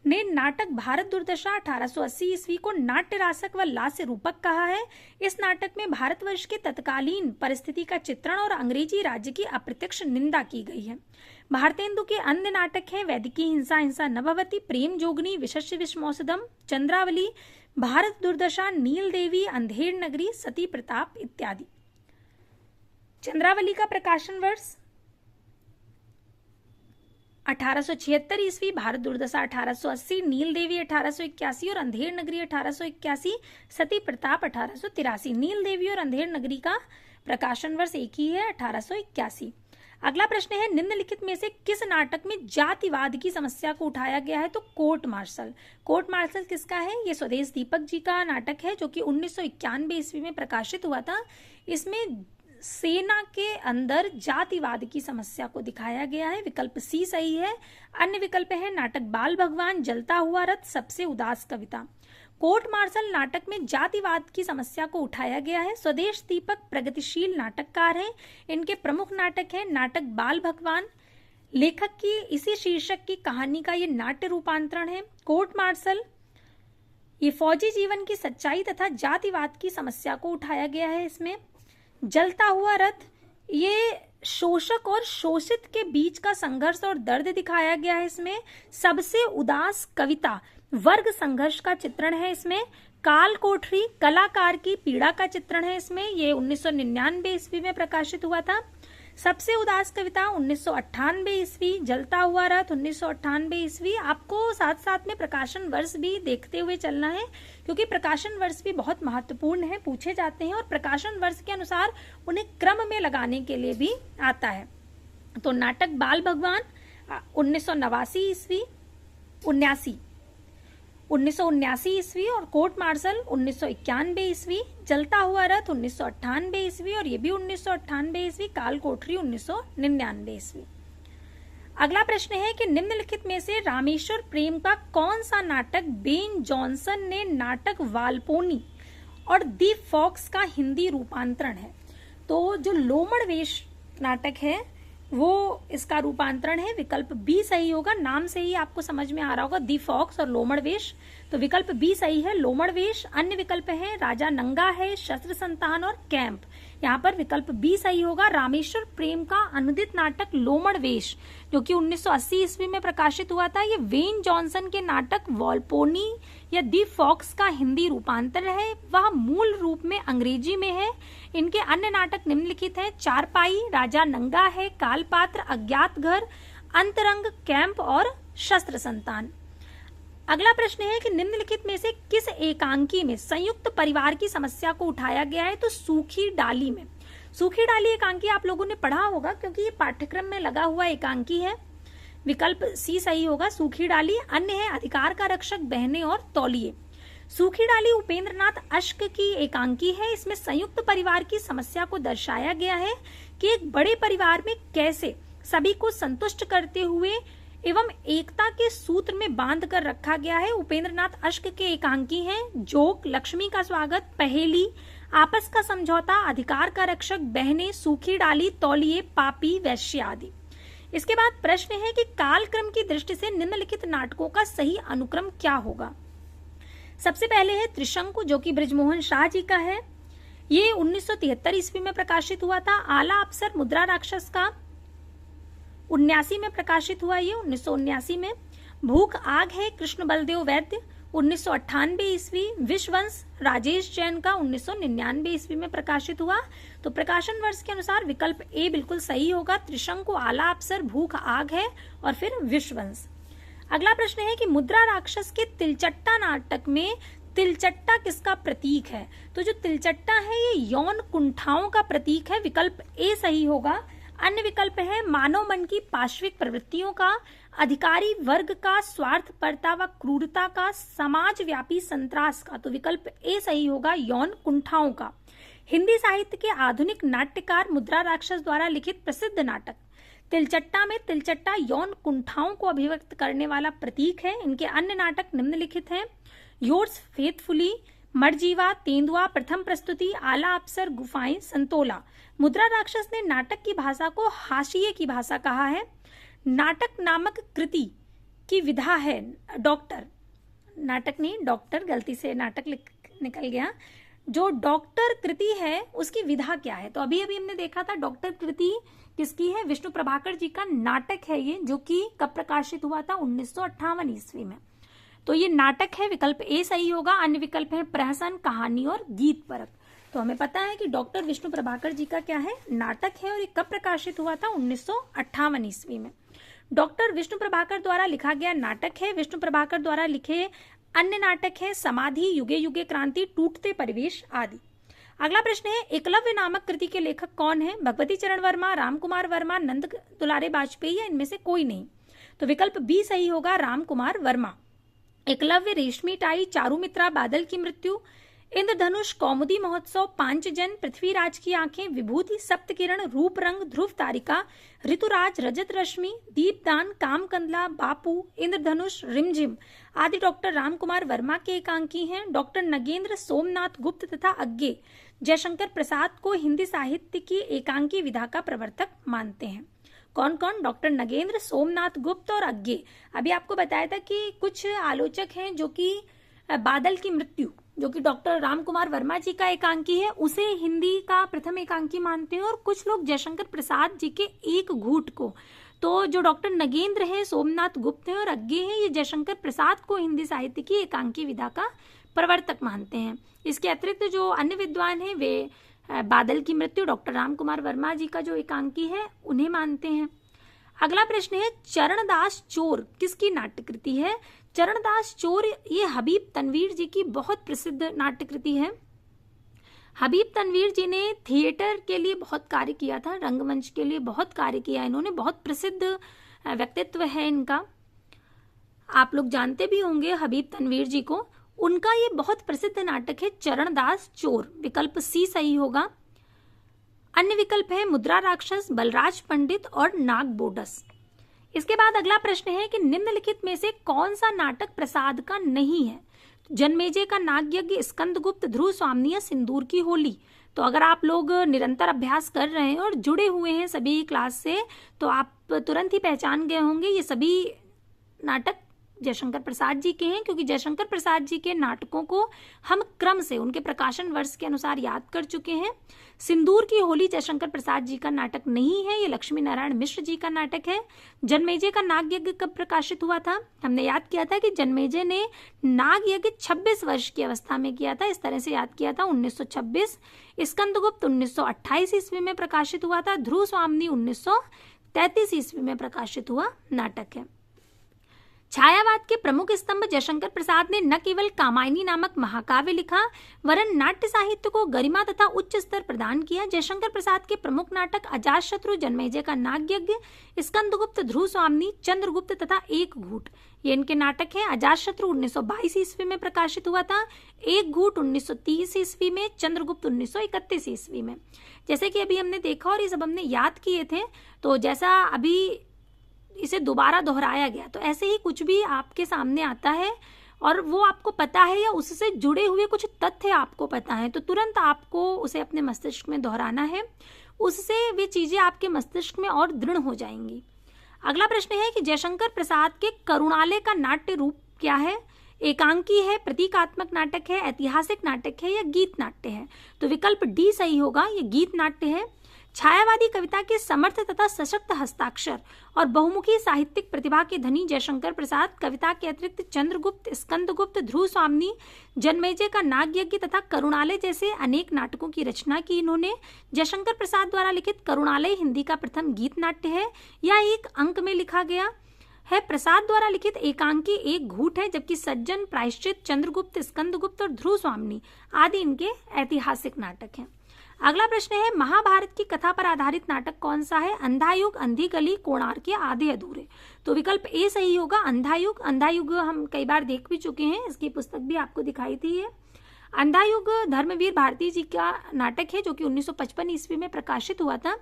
Speaker 1: ने नाटक भारत दुर्दशा 1880 ईस्वी को नाट्य रासक व लास्य रूपक कहा है। इस नाटक में भारतवर्ष के तत्कालीन परिस्थिति का चित्रण और अंग्रेजी राज्य की अप्रत्यक्ष निंदा की गई है। भारतेंदु के अन्य नाटक हैं वैदिकी हिंसा, हिंसा नभवती, प्रेम जोगनी, विशस्य विश्वौषधम, चंद्रावली, भारत दुर्दशा, नील देवी, अंधेर नगरी, सती प्रताप इत्यादि। चंद्रावली का प्रकाशन वर्ष 1876 ईस्वी, भारत दुर्दशा 1880, नील देवी 1881 और अंधेर नगरी 1881, सती प्रताप 1883। नील देवी और अंधेर नगरी का प्रकाशन वर्ष एक ही है, 1881। अगला प्रश्न है, निम्नलिखित में से किस नाटक में जातिवाद की समस्या को उठाया गया है? तो कोर्ट मार्शल। कोर्ट मार्शल किसका है? ये स्वदेश दीपक जी का नाटक है, जो कि 1991 ईस्वी में प्रकाशित हुआ था। इसमें सेना के अंदर जातिवाद की समस्या को दिखाया गया है। विकल्प सी सही है। अन्य विकल्प है नाटक बाल भगवान, जलता हुआ रथ, सबसे उदास कविता। कोर्ट मार्शल नाटक में जातिवाद की समस्या को उठाया गया है। स्वदेश दीपक प्रगतिशील नाटककार हैं। इनके प्रमुख नाटक हैं नाटक बाल भगवान। लेखक की इसी शीर्षक की कहानी का ये नाट्य रूपांतरण है। कोर्ट मार्शल ये फौजी जीवन की सच्चाई तथा जातिवाद की समस्या को उठाया गया है। इसमें जलता हुआ रथ ये शोषक और शोषित के बीच का संघर्ष और दर्द दिखाया गया है। इसमें सबसे उदास कविता वर्ग संघर्ष का चित्रण है। इसमें काल कोठरी कलाकार की पीड़ा का चित्रण है। इसमें ये 1999 ईस्वी में प्रकाशित हुआ था। सबसे उदास कविता 1998 ईस्वी, जलता हुआ रथ 1998 ईस्वी। आपको साथ साथ में प्रकाशन वर्ष भी देखते हुए चलना है, क्योंकि प्रकाशन वर्ष भी बहुत महत्वपूर्ण है, पूछे जाते हैं और प्रकाशन वर्ष के अनुसार उन्हें क्रम में लगाने के लिए भी आता है। तो नाटक बाल भगवान 1989 ईस्वी 1979 ईस्वी और कोर्ट मार्शल 1991 ईस्वी, जलता हुआ रथ 1998 ईस्वी और ये भी 1998 ईस्वी, काल कोठरी 1999 ईस्वी। अगला प्रश्न है कि निम्नलिखित में से रामेश्वर प्रेम का कौन सा नाटक बेन जॉनसन ने नाटक वाल्पोनी और दी फॉक्स का हिंदी रूपांतरण है? तो जो लोमड़ वेश नाटक है वो इसका रूपांतरण है। विकल्प बी सही होगा। नाम से ही आपको समझ में आ रहा होगा, दी फॉक्स और लोमड़ वेश, तो विकल्प बी सही है, लोमड़ वेश। अन्य विकल्प हैं राजा नंगा है, शस्त्र संतान और कैंप। यहाँ पर विकल्प बी सही होगा। रामेश्वर प्रेम का अनुदित नाटक लोमड़ वेश, जो कि 1980 ईस्वी में प्रकाशित हुआ था, ये वेन जॉनसन के नाटक वॉल्पोनी या दी फॉक्स का हिंदी रूपांतर है। वह मूल रूप में अंग्रेजी में है। इनके अन्य नाटक निम्नलिखित हैं चारपाई, राजा नंगा है, कालपात्र, अज्ञात घर, अंतरंग, कैंप और शस्त्र संतान। अगला प्रश्न है कि निम्नलिखित में से किस एकांकी में संयुक्त परिवार की समस्या को उठाया गया है? तो सूखी डाली में। सूखी डाली एकांकी आप लोगों ने पढ़ा होगा, क्योंकि ये पाठ्यक्रम में लगा हुआ एकांकी है। विकल्प सी सही होगा, सूखी डाली। अन्य है अधिकार का रक्षक, बहने और तौलिए। सूखी डाली उपेंद्रनाथ अश्क की एकांकी है। इसमें संयुक्त परिवार की समस्या को दर्शाया गया है कि एक बड़े परिवार में कैसे सभी को संतुष्ट करते हुए एवं एकता के सूत्र में बांध कर रखा गया है। उपेंद्रनाथ अश्क के एकांकी हैं जोक, लक्ष्मी का स्वागत, पहेली, आपस का समझौता, अधिकार का रक्षक, बहने, सूखी डाली, तौलिए, पापी, वैश्य आदि। इसके बाद प्रश्न है कि कालक्रम की दृष्टि से निम्नलिखित नाटकों का सही अनुक्रम क्या होगा? सबसे पहले है त्रिशंकु, जो कि बृजमोहन शाह जी का है। ये 1973 ईस्वी में प्रकाशित हुआ था। आला अफसर मुद्रा राक्षस का 79 में प्रकाशित हुआ, ये 1979 में। भूख आग है कृष्ण बलदेव वैद्य 1998 ईस्वी। विश्ववंश राजेश जैन का 1999 ईस्वी में प्रकाशित हुआ। तो प्रकाशन वर्ष के अनुसार विकल्प ए बिल्कुल सही होगा। त्रिशंकु, आला अफसर, भूख आग है और फिर विश्ववंश। अगला प्रश्न है कि मुद्रा राक्षस के तिलचट्टा नाटक में तिलचट्टा किसका प्रतीक है? तो जो तिलचट्टा है ये यौन कुंठाओं का प्रतीक है, विकल्प ए सही होगा। अन्य विकल्प है मानव मन की पाश्विक प्रवृत्तियों का, अधिकारी वर्ग का, स्वार्थपरता व क्रूरता का, समाजव्यापी संत्रास का। तो विकल्प ए सही होगा, यौन कुंठाओं का। हिंदी साहित्य के आधुनिक नाट्यकार मुद्रा राक्षस द्वारा लिखित प्रसिद्ध नाटक तिलचट्टा में तिलचट्टा यौन कुंठाओं को अभिव्यक्त करने वाला प्रतीक है। इनके अन्य नाटक निम्नलिखित हैं: योर्स फेथफुली, मरजीवा, तेंदुआ, प्रथम प्रस्तुति, आला अप्सर, गुफाएं, संतोला। मुद्रा राक्षस ने नाटक की भाषा को हाशिए की भाषा कहा है। नाटक नामक कृति की विधा है डॉक्टर, नाटक नहीं डॉक्टर, गलती से नाटक निकल गया। जो डॉक्टर कृति है उसकी विधा क्या है? तो अभी अभी हमने देखा था डॉक्टर कृति किसकी है, विष्णु प्रभाकर जी का नाटक है ये, जो कि कब प्रकाशित हुआ था, 1958 ईस्वी में। तो ये नाटक है, विकल्प ए सही होगा। अन्य विकल्प है प्रहसन, कहानी और गीत परक। तो हमें पता है कि डॉक्टर विष्णु प्रभाकर जी का क्या है, नाटक है, और ये कब प्रकाशित हुआ था, 1958 ईस्वी में। डॉक्टर विष्णु प्रभाकर द्वारा लिखा गया नाटक है। विष्णु प्रभाकर द्वारा लिखे अन्य नाटक है समाधि, युगे युगे क्रांति, टूटते परिवेश आदि। अगला प्रश्न है एकलव्य नामक कृति के लेखक कौन है? भगवती चरण वर्मा, राम कुमार वर्मा, नंद दुलारे बाजपेयी, या इनमें से कोई नहीं? तो विकल्प बी सही होगा, राम कुमार वर्मा। एकलव्य, रेशमी टाई, चारुमित्रा, बादल की मृत्यु, इंद्रधनुष, कौमुदी महोत्सव, पांचजन, पृथ्वीराज की आंखें, विभूति, सप्तकिरण, रूप रंग, ध्रुव तारिका, ऋतुराज, रजत रश्मि, दीपदान, कामकंदला, बापू, इंद्रधनुष, रिमझिम आदि डॉक्टर रामकुमार वर्मा के एकांकी हैं। डॉक्टर नगेंद्र सोमनाथ गुप्त तथा अज्ञे जयशंकर प्रसाद को हिंदी साहित्य की एकांकी विधा का प्रवर्तक मानते हैं। कौन कौन? डॉक्टर नगेंद्र, सोमनाथ गुप्त और अज्ञे। अभी आपको बताया था कि कुछ आलोचक हैं जो कि बादल की मृत्यु, जो कि डॉक्टर रामकुमार वर्मा जी का एकांकी है, उसे हिंदी का प्रथम एकांकी मानते हैं, और कुछ लोग जयशंकर प्रसाद जी के एक घूट को। तो जो डॉक्टर नगेंद्र हैं, सोमनाथ गुप्त हैं और अज्ञे हैं, ये जयशंकर प्रसाद को हिंदी साहित्य की एकांकी विधा का प्रवर्तक मानते हैं। इसके अतिरिक्त जो अन्य विद्वान हैं वे बादल की मृत्यु, डॉक्टर रामकुमार वर्मा जी का जो एकांकी है, उन्हें मानते हैं। अगला प्रश्न है चरणदास चोर किसकी नाट्यकृति है? चरणदास चोर ये हबीब तनवीर जी की बहुत प्रसिद्ध नाट्यकृति है। हबीब तनवीर जी ने थिएटर के लिए बहुत कार्य किया था, रंगमंच के लिए बहुत कार्य किया इन्होंने, बहुत प्रसिद्ध व्यक्तित्व है इनका, आप लोग जानते भी होंगे हबीब तनवीर जी को। उनका ये बहुत प्रसिद्ध नाटक है चरणदास चोर, विकल्प सी सही होगा। अन्य विकल्प है मुद्रा राक्षस, बलराज पंडित और नाग बोडस। इसके बाद अगला प्रश्न है कि निम्नलिखित में से कौन सा नाटक प्रसाद का नहीं है? जन्मेजय का नागयज्ञ, स्कंदगुप्त, ध्रुव स्वामी या सिंदूर की होली। तो अगर आप लोग निरंतर अभ्यास कर रहे हैं और जुड़े हुए हैं सभी क्लास से, तो आप तुरंत ही पहचान गए होंगे ये सभी नाटक जयशंकर प्रसाद जी के हैं, क्योंकि जयशंकर प्रसाद जी के नाटकों को हम क्रम से उनके प्रकाशन वर्ष के अनुसार याद कर चुके हैं। सिंदूर की होली जयशंकर प्रसाद जी का नाटक नहीं है, ये लक्ष्मी नारायण मिश्र जी का नाटक है। जन्मेजय का नागयज्ञ कब प्रकाशित हुआ था? हमने याद किया था कि जन्मेजय ने नागयज्ञ 26 वर्ष की अवस्था में किया था, इस तरह से याद किया था, 1926। स्कंदगुप्त 1928 ईस्वी में प्रकाशित हुआ था। ध्रुव स्वामी 1933 ईस्वी में प्रकाशित हुआ नाटक है। छायावाद के प्रमुख स्तंभ जयशंकर प्रसाद ने न केवल कामायनी नामक महाकाव्य लिखा, वरन नाट्य साहित्य को गरिमा तथा उच्च स्तर प्रदान किया। जयशंकर प्रसाद के प्रमुख नाटक अजातशत्रु, जन्मेजय का नागयज्ञ, स्कंदगुप्त, ध्रुव स्वामी, चंद्रगुप्त तथा एक घूट, ये इनके नाटक हैं। अजातशत्रु 1922 ईस्वी में प्रकाशित हुआ था, एक घूट 1930 ईस्वी में, चंद्रगुप्त 1931 ईस्वी में। जैसे कि अभी हमने देखा और ये सब हमने याद किए थे, तो जैसा अभी इसे दोबारा दोहराया गया, तो ऐसे ही कुछ भी आपके सामने आता है और वो आपको पता है या उससे जुड़े हुए कुछ तथ्य आपको पता है, तो तुरंत आपको उसे अपने मस्तिष्क में दोहराना है, उससे वे चीजें आपके मस्तिष्क में और दृढ़ हो जाएंगी। अगला प्रश्न है कि जयशंकर प्रसाद के करुणालय का नाट्य रूप क्या है? एकांकी है, प्रतीकात्मक नाटक है, ऐतिहासिक नाटक है या गीत नाट्य है? तो विकल्प डी सही होगा, ये गीत नाट्य है। छायावादी कविता के समर्थ तथा सशक्त हस्ताक्षर और बहुमुखी साहित्यिक प्रतिभा के धनी जयशंकर प्रसाद कविता के अतिरिक्त चंद्रगुप्त, स्कंदगुप्त, ध्रुव स्वामी, जन्मेजय का नागयज्ञ तथा करुणालय जैसे अनेक नाटकों की रचना की इन्होंने। जयशंकर प्रसाद द्वारा लिखित करुणालय हिंदी का प्रथम गीत नाट्य है, यह एक अंक में लिखा गया। है प्रसाद द्वारा लिखित एकांकी एक घूट है, जबकि सज्जन, प्रायश्चित, चंद्रगुप्त, स्कंदगुप्त और ध्रुव स्वामिनी आदि इनके ऐतिहासिक नाटक हैं। अगला प्रश्न है महाभारत की कथा पर आधारित नाटक कौन सा है? अंधा युग, अंधी गली, कोणार्क या आधे अधूरे। तो विकल्प ए सही होगा, अंधा युग। अंधा युग हम कई बार देख भी चुके हैं, इसकी पुस्तक भी आपको दिखाई थी है। अंधा युग धर्मवीर भारती जी का नाटक है जो कि 1955 ईस्वी में प्रकाशित हुआ था।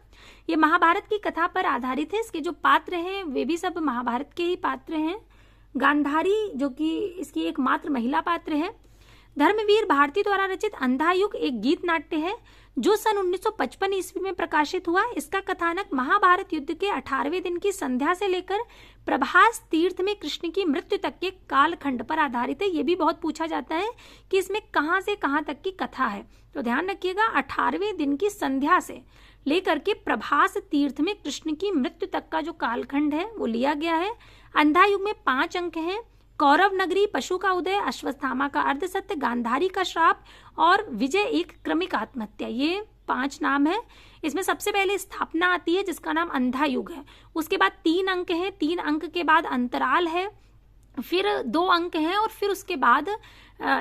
Speaker 1: ये महाभारत की कथा पर आधारित है। इसके जो पात्र हैं वे भी सब महाभारत के ही पात्र हैं। गांधारी जो कि इसकी एकमात्र महिला पात्र है। धर्मवीर भारती द्वारा रचित अंधा युग एक गीत नाट्य है जो सन 1955 ईस्वी में प्रकाशित हुआ। इसका कथानक महाभारत युद्ध के 18वें दिन की संध्या से लेकर प्रभास तीर्थ में कृष्ण की मृत्यु तक के कालखंड पर आधारित है। ये भी बहुत पूछा जाता है कि इसमें कहां से कहां तक की कथा है, तो ध्यान रखिएगा 18वें दिन की संध्या से लेकर के प्रभास तीर्थ में कृष्ण की मृत्यु तक का जो कालखंड है वो लिया गया है। अंधा युग में 5 अंक हैं। कौरव नगरी, पशु का उदय, अश्वत्थामा का अर्धसत्य, गांधारी का श्राप और विजय एक क्रमिक आत्महत्या, ये 5 नाम है। इसमें सबसे पहले स्थापना आती है जिसका नाम अंधा युग है। उसके बाद 3 अंक हैं, 3 अंक के बाद अंतराल है, फिर 2 अंक हैं और फिर उसके बाद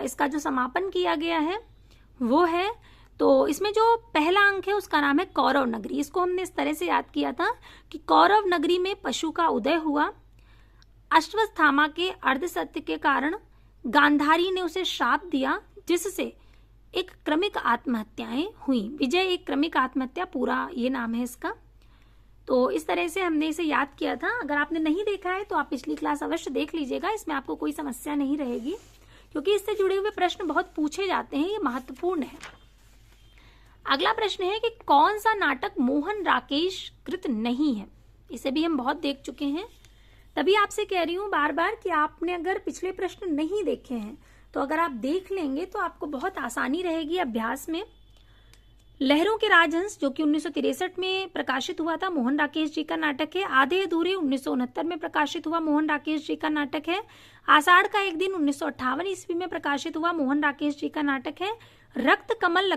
Speaker 1: इसका जो समापन किया गया है वो है। तो इसमें जो पहला अंक है उसका नाम है कौरव नगरी। इसको हमने इस तरह से याद किया था कि कौरव नगरी में पशु का उदय हुआ, अश्वत्थामा के अर्धसत्य के कारण गांधारी ने उसे श्राप दिया जिससे एक क्रमिक आत्महत्याएं हुई। विजय एक क्रमिक आत्महत्या, पूरा ये नाम है इसका। तो इस तरह से हमने इसे याद किया था। अगर आपने नहीं देखा है तो आप पिछली क्लास अवश्य देख लीजिएगा, इसमें आपको कोई समस्या नहीं रहेगी क्योंकि इससे जुड़े हुए प्रश्न बहुत पूछे जाते हैं, ये महत्वपूर्ण है। अगला प्रश्न है कि कौन सा नाटक मोहन राकेश कृत नहीं है? इसे भी हम बहुत देख चुके हैं, तभी आपसे कह रही हूं बार बार कि आपने अगर पिछले प्रश्न नहीं देखे हैं तो अगर आप देख लेंगे तो आपको बहुत आसानी रहेगी अभ्यास में। लहरों के राजहंस जो कि 1963 में प्रकाशित हुआ था, मोहन राकेश जी का नाटक है। आधे अधूरे 1969 में प्रकाशित हुआ, मोहन राकेश जी का नाटक है। आषाढ़ का एक दिन 1958 ईस्वी में प्रकाशित हुआ, मोहन राकेश जी का नाटक है। रक्त कमल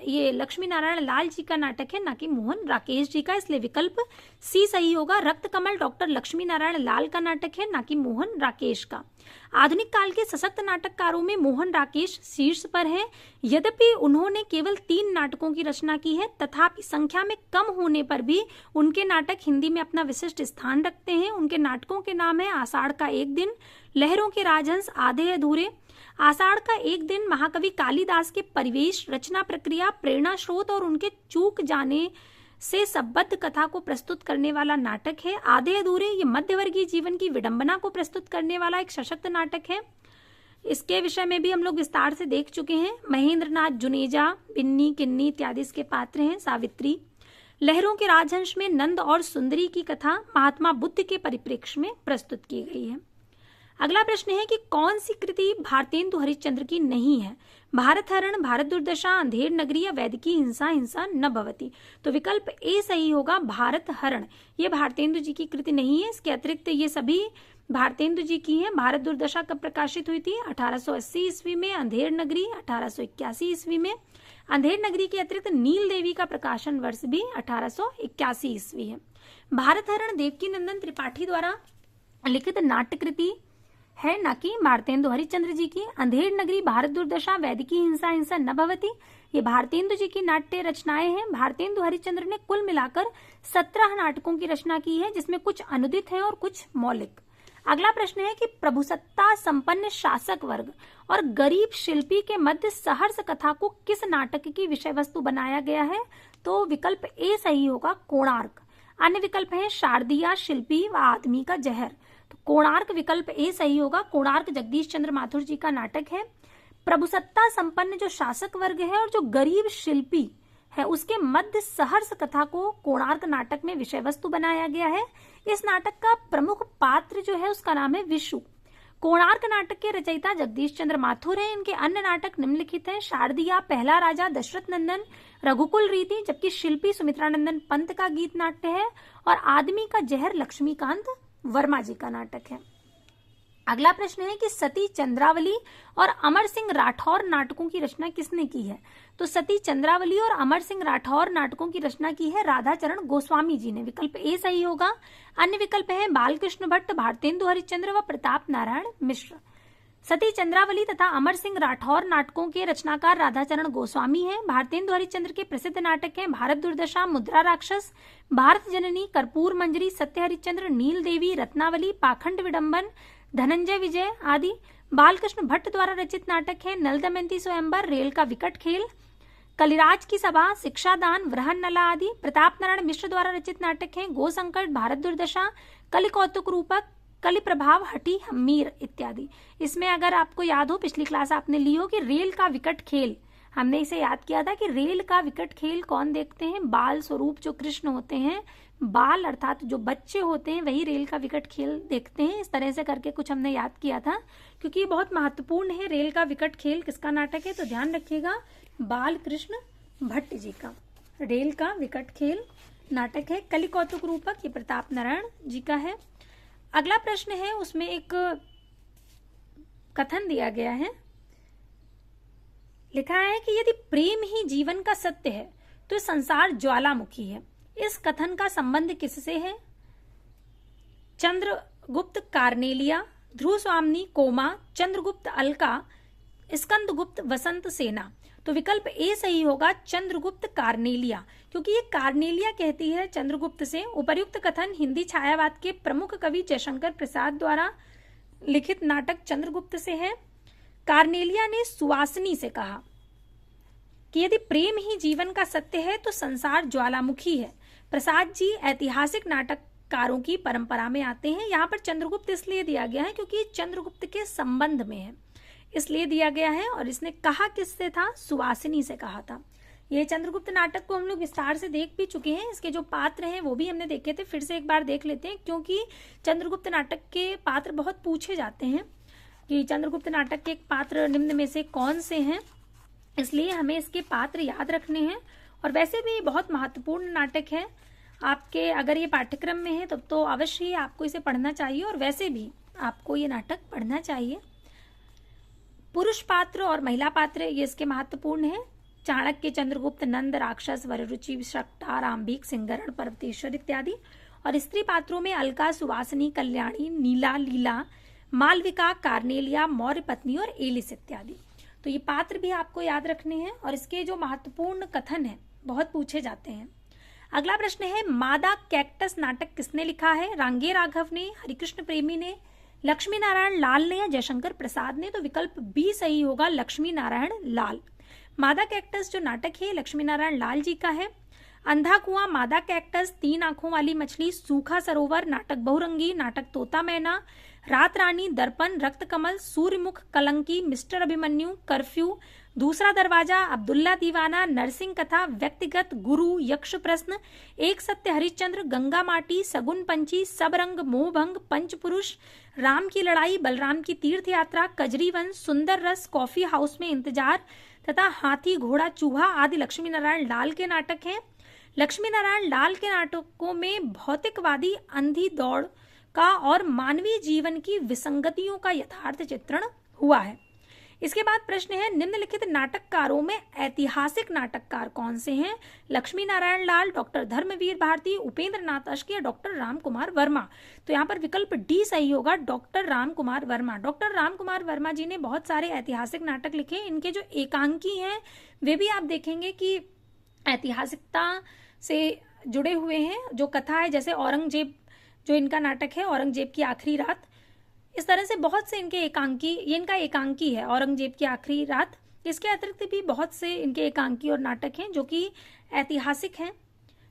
Speaker 1: ये लक्ष्मी नारायण लाल जी का नाटक है, ना कि मोहन राकेश जी का, इसलिए विकल्प सी सही होगा। रक्त कमल डॉक्टर लक्ष्मी नारायण लाल का नाटक है, ना कि मोहन राकेश का। आधुनिक काल के सशक्त नाटककारों में मोहन राकेश शीर्ष पर हैं। यद्यपि उन्होंने केवल 3 नाटकों की रचना की है, तथापि संख्या में कम होने पर भी उनके नाटक हिंदी में अपना विशिष्ट स्थान रखते हैं। उनके नाटकों के नाम है आषाढ़ का एक दिन, लहरों के राजहंस, आधे अधूरे। आषाढ़ का एक दिन महाकवि कालिदास के परिवेश, रचना प्रक्रिया, प्रेरणा स्रोत और उनके चूक जाने से संबद्ध कथा को प्रस्तुत करने वाला नाटक है। आधे अधूरे ये मध्यवर्गीय जीवन की विडंबना को प्रस्तुत करने वाला एक सशक्त नाटक है। इसके विषय में भी हम लोग विस्तार से देख चुके हैं। महेंद्र नाथ जुनेजा, बिन्नी, किन्नी इत्यादि इसके पात्र हैं। सावित्री। लहरों के राजहंस में नंद और सुंदरी की कथा महात्मा बुद्ध के परिप्रेक्ष्य में प्रस्तुत की गई है। अगला प्रश्न है कि कौन सी कृति भारतेंदु हरिश्चंद्र की नहीं है? भारत हरण, भारत दुर्दशा, अंधेर नगरी या वैदिकी हिंसा, हिंसा न भवति। तो विकल्प ए सही होगा, भारत हरण। ये भारतेंदु जी की कृति नहीं है। इसके अतिरिक्त ये सभी भारतेंदु जी की हैं। भारत दुर्दशा कब प्रकाशित हुई थी? 1880 ईस्वी में। अंधेर नगरी 1881 ईस्वी में। अंधेर नगरी के अतिरिक्त नील देवी का प्रकाशन वर्ष भी 1881 ईस्वी है। भारत हरण देवकी नंदन त्रिपाठी द्वारा लिखित नाट्य कृति है, ना कि भारतेंदु हरिश्चंद्र जी की। अंधेर नगरी, भारत दुर्दशा, वैदिकी हिंसा, हिंसा न भवति ये भारतेंदु जी की नाट्य रचनाएं हैं। भारतेंदु हरिश्चंद्र ने कुल मिलाकर 17 नाटकों की रचना की है, जिसमें कुछ अनुदित है और कुछ मौलिक। अगला प्रश्न है कि प्रभुसत्ता संपन्न शासक वर्ग और गरीब शिल्पी के मध्य सहर्ष कथा को किस नाटक की विषय वस्तु बनाया गया है? तो विकल्प ए सही होगा, कोणार्क। अन्य विकल्प है शारदिया, शिल्पी व आदमी का जहर। तो कोणार्क विकल्प ए सही होगा। कोणार्क जगदीश चंद्र माथुर जी का नाटक है। प्रभुसत्ता संपन्न जो शासक वर्ग है और जो गरीब शिल्पी है उसके मध्य सहर्ष कथा को कोणार्क नाटक में विषय वस्तु बनाया गया है। इस नाटक का प्रमुख पात्र जो है उसका नाम है विशु। कोणार्क नाटक के रचयिता जगदीश चंद्र माथुर हैं। इनके अन्य नाटक निम्नलिखित हैं: शारदिया, पहला राजा, दशरथ नंदन, रघुकुल रीति, जबकि शिल्पी सुमित्रानंदन पंत का गीत नाट्य है और आदमी का जहर लक्ष्मीकांत वर्मा जी का नाटक है। अगला प्रश्न है कि सती चंद्रावली और अमर सिंह राठौर नाटकों की रचना किसने की है? तो सती चंद्रावली और अमर सिंह राठौर नाटकों की रचना की है राधाचरण गोस्वामी जी ने। विकल्प ए सही होगा। अन्य विकल्प है बालकृष्ण भट्ट, भारतेंदु हरिश्चंद्र व प्रताप नारायण मिश्र। सती चंद्रावली तथा अमर सिंह राठौर नाटकों के रचनाकार राधाचरण गोस्वामी हैं। भारतेंदु हरिश्चंद्र के प्रसिद्ध नाटक हैं भारत दुर्दशा, मुद्रा राक्षस, भारत जननी, कर्पूर मंजरी, सत्य हरिश्चंद्र, नील देवी, रत्नावली, पाखंड विडंबन, धनंजय विजय आदि। बालकृष्ण भट्ट द्वारा रचित नाटक है नल दमयंती स्वयंवर, रेल का विकट खेल, कलिराज की सभा, शिक्षादान, वृहन नला आदि। प्रताप नारायण मिश्र द्वारा रचित नाटक है गो संकट, भारत दुर्दशा, कलि कौतुक रूपक, कलि प्रभाव, हटी हमीर इत्यादि। इसमें अगर आपको याद हो, पिछली क्लास आपने ली हो कि रेल का विकट खेल, हमने इसे याद किया था कि रेल का विकट खेल कौन देखते हैं? बाल स्वरूप जो कृष्ण होते हैं, बाल अर्थात जो बच्चे होते हैं वही रेल का विकट खेल देखते हैं। इस तरह से करके कुछ हमने याद किया था, क्योंकि ये बहुत महत्वपूर्ण है। रेल का विकट खेल किसका नाटक है? तो ध्यान रखिएगा, बाल कृष्ण भट्ट जी का रेल का विकट खेल नाटक है। कलि कौतुक रूपक ये प्रताप नारायण जी का है। अगला प्रश्न है, उसमें एक कथन दिया गया है, लिखा है कि यदि प्रेम ही जीवन का सत्य है तो संसार ज्वालामुखी है। इस कथन का संबंध किससे है? चंद्रगुप्त कार्नेलिया, ध्रुव स्वामिनी कोमा, चंद्रगुप्त अलका, स्कंदगुप्त वसंत सेना। तो विकल्प ए सही होगा, चंद्रगुप्त कार्नेलिया, क्योंकि ये कार्नेलिया कहती है चंद्रगुप्त से। उपर्युक्त कथन हिंदी छायावाद के प्रमुख कवि जयशंकर प्रसाद द्वारा लिखित नाटक चंद्रगुप्त से है। कार्नेलिया ने सुवासिनी से कहा कि यदि प्रेम ही जीवन का सत्य है तो संसार ज्वालामुखी है। प्रसाद जी ऐतिहासिक नाटककारों की परंपरा में आते हैं। यहाँ पर चंद्रगुप्त इसलिए दिया गया है क्योंकि चंद्रगुप्त के संबंध में है, इसलिए दिया गया है। और इसने कहा किससे था? सुवासिनी से कहा था। ये चंद्रगुप्त नाटक को हम लोग विस्तार से देख भी चुके हैं, इसके जो पात्र हैं वो भी हमने देखे थे, फिर से एक बार देख लेते हैं, क्योंकि चंद्रगुप्त नाटक के पात्र बहुत पूछे जाते हैं कि चंद्रगुप्त नाटक के पात्र निम्न में से कौन से हैं, इसलिए हमें इसके पात्र याद रखने हैं। और वैसे भी बहुत महत्वपूर्ण नाटक है आपके, अगर ये पाठ्यक्रम में है तब तो अवश्य ही आपको इसे पढ़ना चाहिए, और वैसे भी आपको ये नाटक पढ़ना चाहिए। पुरुष पात्र और महिला पात्र ये इसके महत्वपूर्ण है। चाणक्य, चंद्रगुप्त, नंद, राक्षस, वररुचि, शक्टा, रामभीक, सिंहरण, पर्वतेश्वर इत्यादि। और स्त्री पात्रों में अलका, सुवासिनी, कल्याणी, नीला, लीला, मालविका, कार्नेलिया, मौर्य पत्नी और एलिस इत्यादि। तो ये पात्र भी आपको याद रखने हैं, और इसके जो महत्वपूर्ण कथन है बहुत पूछे जाते हैं। अगला प्रश्न है, मादा कैक्टस नाटक किसने लिखा है? रांगे राघव ने, हरिकृष्ण प्रेमी ने, लक्ष्मी नारायण लाल ने या जयशंकर प्रसाद ने? तो विकल्प बी सही होगा, लक्ष्मी नारायण लाल। मादा कैक्टस जो नाटक है लक्ष्मी नारायण लाल जी का है। अंधा कुआं, मादा कैक्टस, तीन आंखों वाली मछली, सूखा सरोवर, नाटक बहुरंगी, नाटक तोता मैना, रात रानी, दर्पण, रक्त कमल, सूर्यमुख, कलंकी, मिस्टर अभिमन्यु, कर्फ्यू, दूसरा दरवाजा, अब्दुल्ला दीवाना, नरसिंह कथा, व्यक्तिगत, गुरु, यक्ष प्रश्न, एक सत्य हरिश्चंद्र, गंगा माटी, सगुन पंची, सब रंग, मोहभंग, पंचपुरुष, राम की लड़ाई, बलराम की तीर्थ यात्रा, कजरी वंश, सुंदर रस, कॉफी हाउस में इंतजार तथा हाथी घोड़ा चूहा आदि लक्ष्मी नारायण लाल के नाटक हैं। लक्ष्मी नारायण लाल के नाटकों में भौतिकवादी अंधी दौड़ का और मानवीय जीवन की विसंगतियों का यथार्थ चित्रण हुआ है। इसके बाद प्रश्न है, निम्नलिखित नाटककारों में ऐतिहासिक नाटककार कौन से हैं? लक्ष्मी नारायण लाल, डॉक्टर धर्मवीर भारती, उपेंद्र नाथ अश्क या डॉक्टर राम कुमार वर्मा? तो यहाँ पर विकल्प डी सही होगा, डॉक्टर राम कुमार वर्मा। डॉक्टर राम कुमार वर्मा जी ने बहुत सारे ऐतिहासिक नाटक लिखे। इनके जो एकांकी हैं वे भी आप देखेंगे कि ऐतिहासिकता से जुड़े हुए हैं। जो कथा है, जैसे औरंगजेब जो इनका नाटक है, औरंगजेब की आखिरी रात, इस तरह से बहुत से इनके एकांकी, ये इनका एकांकी है औरंगजेब की आखिरी रात। इसके अतिरिक्त भी बहुत से इनके एकांकी और नाटक हैं जो कि ऐतिहासिक हैं।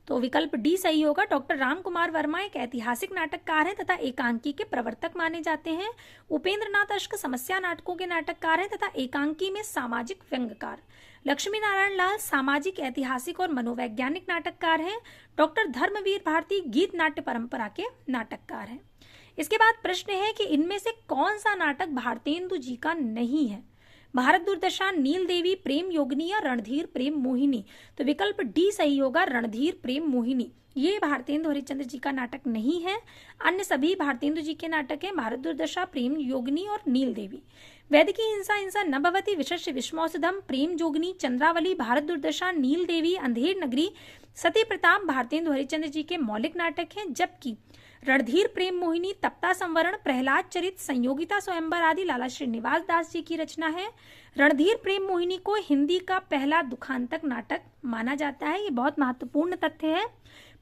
Speaker 1: तो विकल्प डी सही होगा। डॉक्टर राम कुमार वर्मा एक ऐतिहासिक नाटककार हैं तथा एकांकी के प्रवर्तक माने जाते हैं। उपेंद्र नाथ अश्क समस्या नाटकों के नाटककार हैं तथा एकांकी में सामाजिक व्यंग्यकार। लक्ष्मी नारायण लाल सामाजिक, ऐतिहासिक और मनोवैज्ञानिक नाटककार हैं। डॉक्टर धर्मवीर भारती गीत नाट्य परंपरा के नाटककार हैं। इसके बाद प्रश्न है कि इनमें से कौन सा नाटक भारतेंदु जी का नहीं है? भारत दुर्दशा, नील देवी, प्रेम योगिनी या रणधीर प्रेम मोहिनी? तो विकल्प डी सही होगा, रणधीर प्रेम मोहिनी। ये भारतेंदु हरिश्चंद्र जी का नाटक नहीं है, अन्य सभी भारतेंदु जी के नाटक हैं, भारत दुर्दशा, प्रेम योगिनी और नील देवी। वैदिकी हिंसा हिंसा न भवति, विशस्य विश्वौषधम, प्रेम जोगिनी, चंद्रावली, भारत दुर्दशा, नील देवी, अंधेर नगरी, सती प्रताप भारतेंदु हरिश्चंद्र जी के मौलिक नाटक हैं, जबकि रणधीर प्रेम मोहिनी, तप्ता संवरण, प्रहलाद चरित, संयोगिता स्वयंवर आदि लाला श्रीनिवास दास जी की रचना है। रणधीर प्रेम मोहिनी को हिंदी का पहला दुखांतक नाटक माना जाता है। ये बहुत महत्वपूर्ण तथ्य है।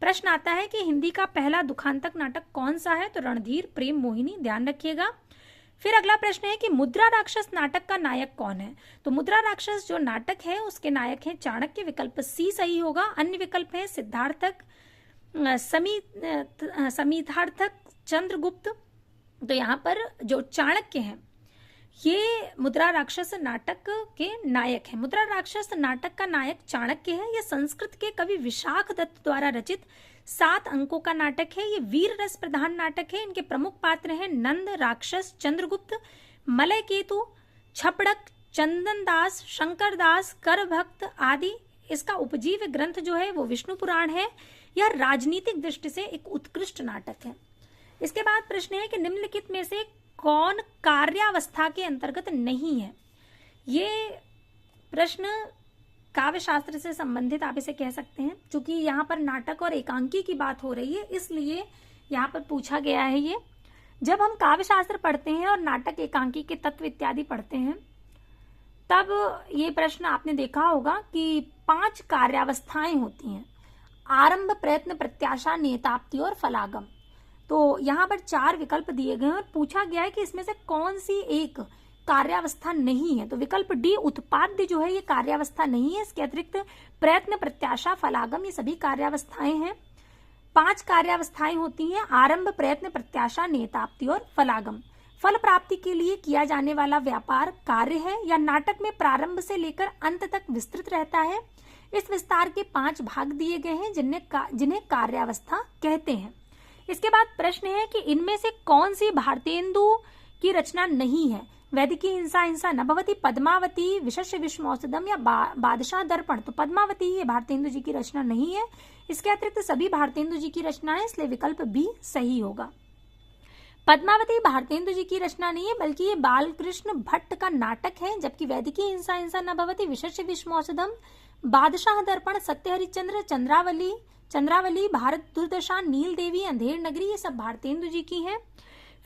Speaker 1: प्रश्न आता है कि हिंदी का पहला दुखांतक नाटक कौन सा है? तो रणधीर प्रेम मोहिनी, ध्यान रखिएगा। फिर अगला प्रश्न है कि मुद्रा राक्षस नाटक का नायक कौन है? तो मुद्रा राक्षस जो नाटक है उसके नायक हैं चाणक्य, विकल्प सी सही होगा। अन्य विकल्प है सिद्धार्थक, समीधार्थक, चंद्रगुप्त। तो यहाँ पर जो चाणक्य हैं ये मुद्रा राक्षस नाटक के नायक हैं। मुद्रा राक्षस नाटक का नायक चाणक्य है। यह संस्कृत के कवि विशाख दत्त द्वारा रचित 7 अंकों का नाटक है। ये वीर रस प्रधान नाटक है। इनके प्रमुख पात्र हैं नंद, राक्षस, चंद्रगुप्त, मलय केतु, छपड़क, चंदन दास, शंकर दास, कर भक्त आदि। इसका उपजीव्य ग्रंथ जो है वो विष्णु पुराण है। यह राजनीतिक दृष्टि से एक उत्कृष्ट नाटक है। इसके बाद प्रश्न है कि निम्नलिखित में से कौन कार्यावस्था के अंतर्गत नहीं है? ये प्रश्न काव्य शास्त्र से संबंधित आप इसे कह सकते हैं, क्योंकि यहाँ पर नाटक और एकांकी की बात हो रही है, इसलिए यहाँ पर पूछा गया है ये। जब हम काव्य शास्त्र पढ़ते हैं और नाटक एकांकी के तत्व इत्यादि पढ़ते हैं, तब ये प्रश्न आपने देखा होगा कि 5 कार्यावस्थाएं होती हैं: आरंभ, प्रयत्न, प्रत्याशा, नियताप्ति और फलागम। तो यहाँ पर 4 विकल्प दिए गए हैं और पूछा गया है कि इसमें से कौन सी एक कार्यावस्था नहीं है। तो विकल्प डी उत्पाद्य जो है ये कार्यावस्था नहीं है। इसके अतिरिक्त प्रयत्न, प्रत्याशा, फलागम ये सभी कार्यावस्थाएं हैं। 5 कार्यावस्थाएं होती हैं: आरंभ, प्रयत्न, प्रत्याशा, नियताप्ति और फलागम। फल प्राप्ति के लिए किया जाने वाला व्यापार कार्य है या नाटक में प्रारंभ से लेकर अंत तक विस्तृत रहता है। इस विस्तार के 5 भाग दिए गए हैं जिन्हें कार्यावस्था कहते हैं। इसके बाद प्रश्न है कि इनमें से कौन सी भारतेंदु की रचना नहीं है? वैदिकी हिंसा हिंसा न भवति, पद्मावती, विशस्य विश्वौषधम या बादशाह दर्पण। तो पद्मावती ये भारतेंदु जी की रचना नहीं है। इसके अतिरिक्त सभी भारतेंदु जी की रचना है, इसलिए विकल्प बी सही होगा। पद्मावती भारतेंदु जी की रचना नहीं है, बल्कि ये बालकृष्ण भट्ट का नाटक है। जबकि वैदिकी हिंसा हिंसा न भवति, विशस्य विश्वौषधम, बादशाह दर्पण, सत्य हरिश्चंद्र, चंद्रावली, भारत दुर्दशा, नील देवी, अंधेर नगरी ये सब भारतेंदु जी की हैं।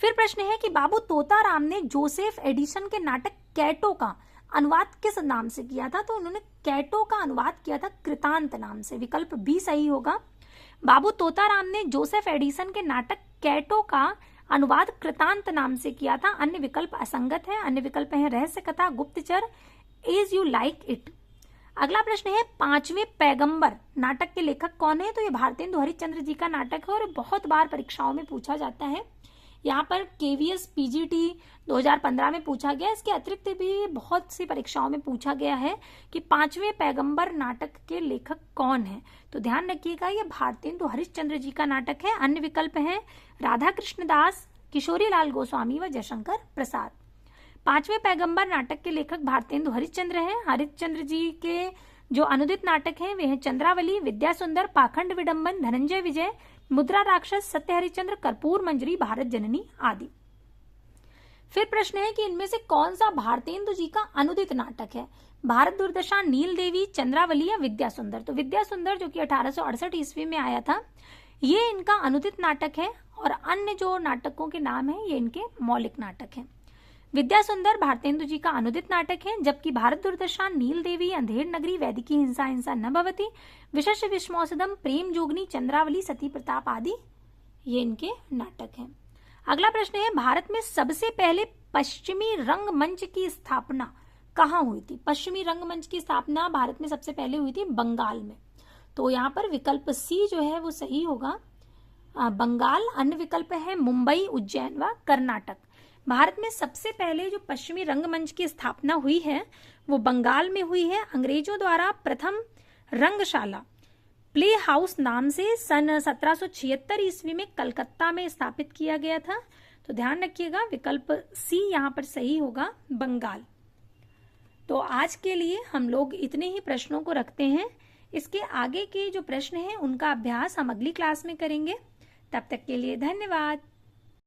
Speaker 1: फिर प्रश्न है कि बाबू तोताराम ने जोसेफ एडिसन के नाटक कैटो का अनुवाद किस नाम से किया था? तो उन्होंने कैटो का अनुवाद किया था कृतांत नाम से। विकल्प बी सही होगा। बाबू तोताराम ने जोसेफ एडिसन के नाटक कैटो का अनुवाद कृतांत नाम से किया था। अन्य विकल्प असंगत है। अन्य विकल्प है रहस्य कथा, गुप्तचर, एज यू लाइक इट। अगला प्रश्न है 5वें पैगंबर नाटक के लेखक कौन है? तो ये भारतेंदु हरिश्चंद्र जी का नाटक है और बहुत बार परीक्षाओं में पूछा जाता है। यहाँ पर केवीएस पीजीटी 2015 में पूछा गया। इसके अतिरिक्त भी बहुत सी परीक्षाओं में पूछा गया है कि 5वें पैगंबर नाटक के लेखक कौन है। तो ध्यान रखिएगा ये भारतेंदु हरिश्चंद्र जी का नाटक है। अन्य विकल्प हैं राधा कृष्ण दास, किशोरी लाल गोस्वामी व जयशंकर प्रसाद। 5वें पैगंबर नाटक के लेखक भारतेंदु हरिश्चंद्र हैं। हरिश्चंद्र जी के जो अनुदित नाटक हैं वे हैं चंद्रावली, विद्या सुंदर, पाखंड विडंबन, धनंजय विजय, मुद्रा राक्षस, सत्य हरिश्चंद्र, कर्पूर मंजरी, भारत जननी आदि। फिर प्रश्न है कि इनमें से कौन सा भारतेंदु जी का अनुदित नाटक है? भारत दुर्दशा, नील देवी, चंद्रावली या विद्या सुंदर। तो विद्या सुंदर जो कि 1868 ईस्वी में आया था, ये इनका अनुदित नाटक है और अन्य जो नाटकों के नाम है ये इनके मौलिक नाटक हैं। विद्या सुंदर भारतेंदु जी का अनुदित नाटक है, जबकि भारत दुर्दशा, नील देवी, अंधेर नगरी, वैदिकी हिंसा हिंसा न भवति, विशस्य विश्वौषधम, प्रेम जोगनी, चंद्रावली, सती प्रताप आदि ये इनके नाटक हैं। अगला प्रश्न है भारत में सबसे पहले पश्चिमी रंगमंच की स्थापना कहाँ हुई थी? पश्चिमी रंगमंच की स्थापना भारत में सबसे पहले हुई थी बंगाल में। तो यहाँ पर विकल्प सी जो है वो सही होगा, बंगाल। अन्य विकल्प है मुंबई, उज्जैन व कर्नाटक। भारत में सबसे पहले जो पश्चिमी रंगमंच की स्थापना हुई है वो बंगाल में हुई है। अंग्रेजों द्वारा प्रथम रंगशाला प्ले हाउस नाम से सन 1776 ईस्वी में कलकत्ता में स्थापित किया गया था। तो ध्यान रखिएगा विकल्प सी यहाँ पर सही होगा, बंगाल। तो आज के लिए हम लोग इतने ही प्रश्नों को रखते हैं। इसके आगे के जो प्रश्न हैं उनका अभ्यास हम अगली क्लास में करेंगे। तब तक के लिए धन्यवाद।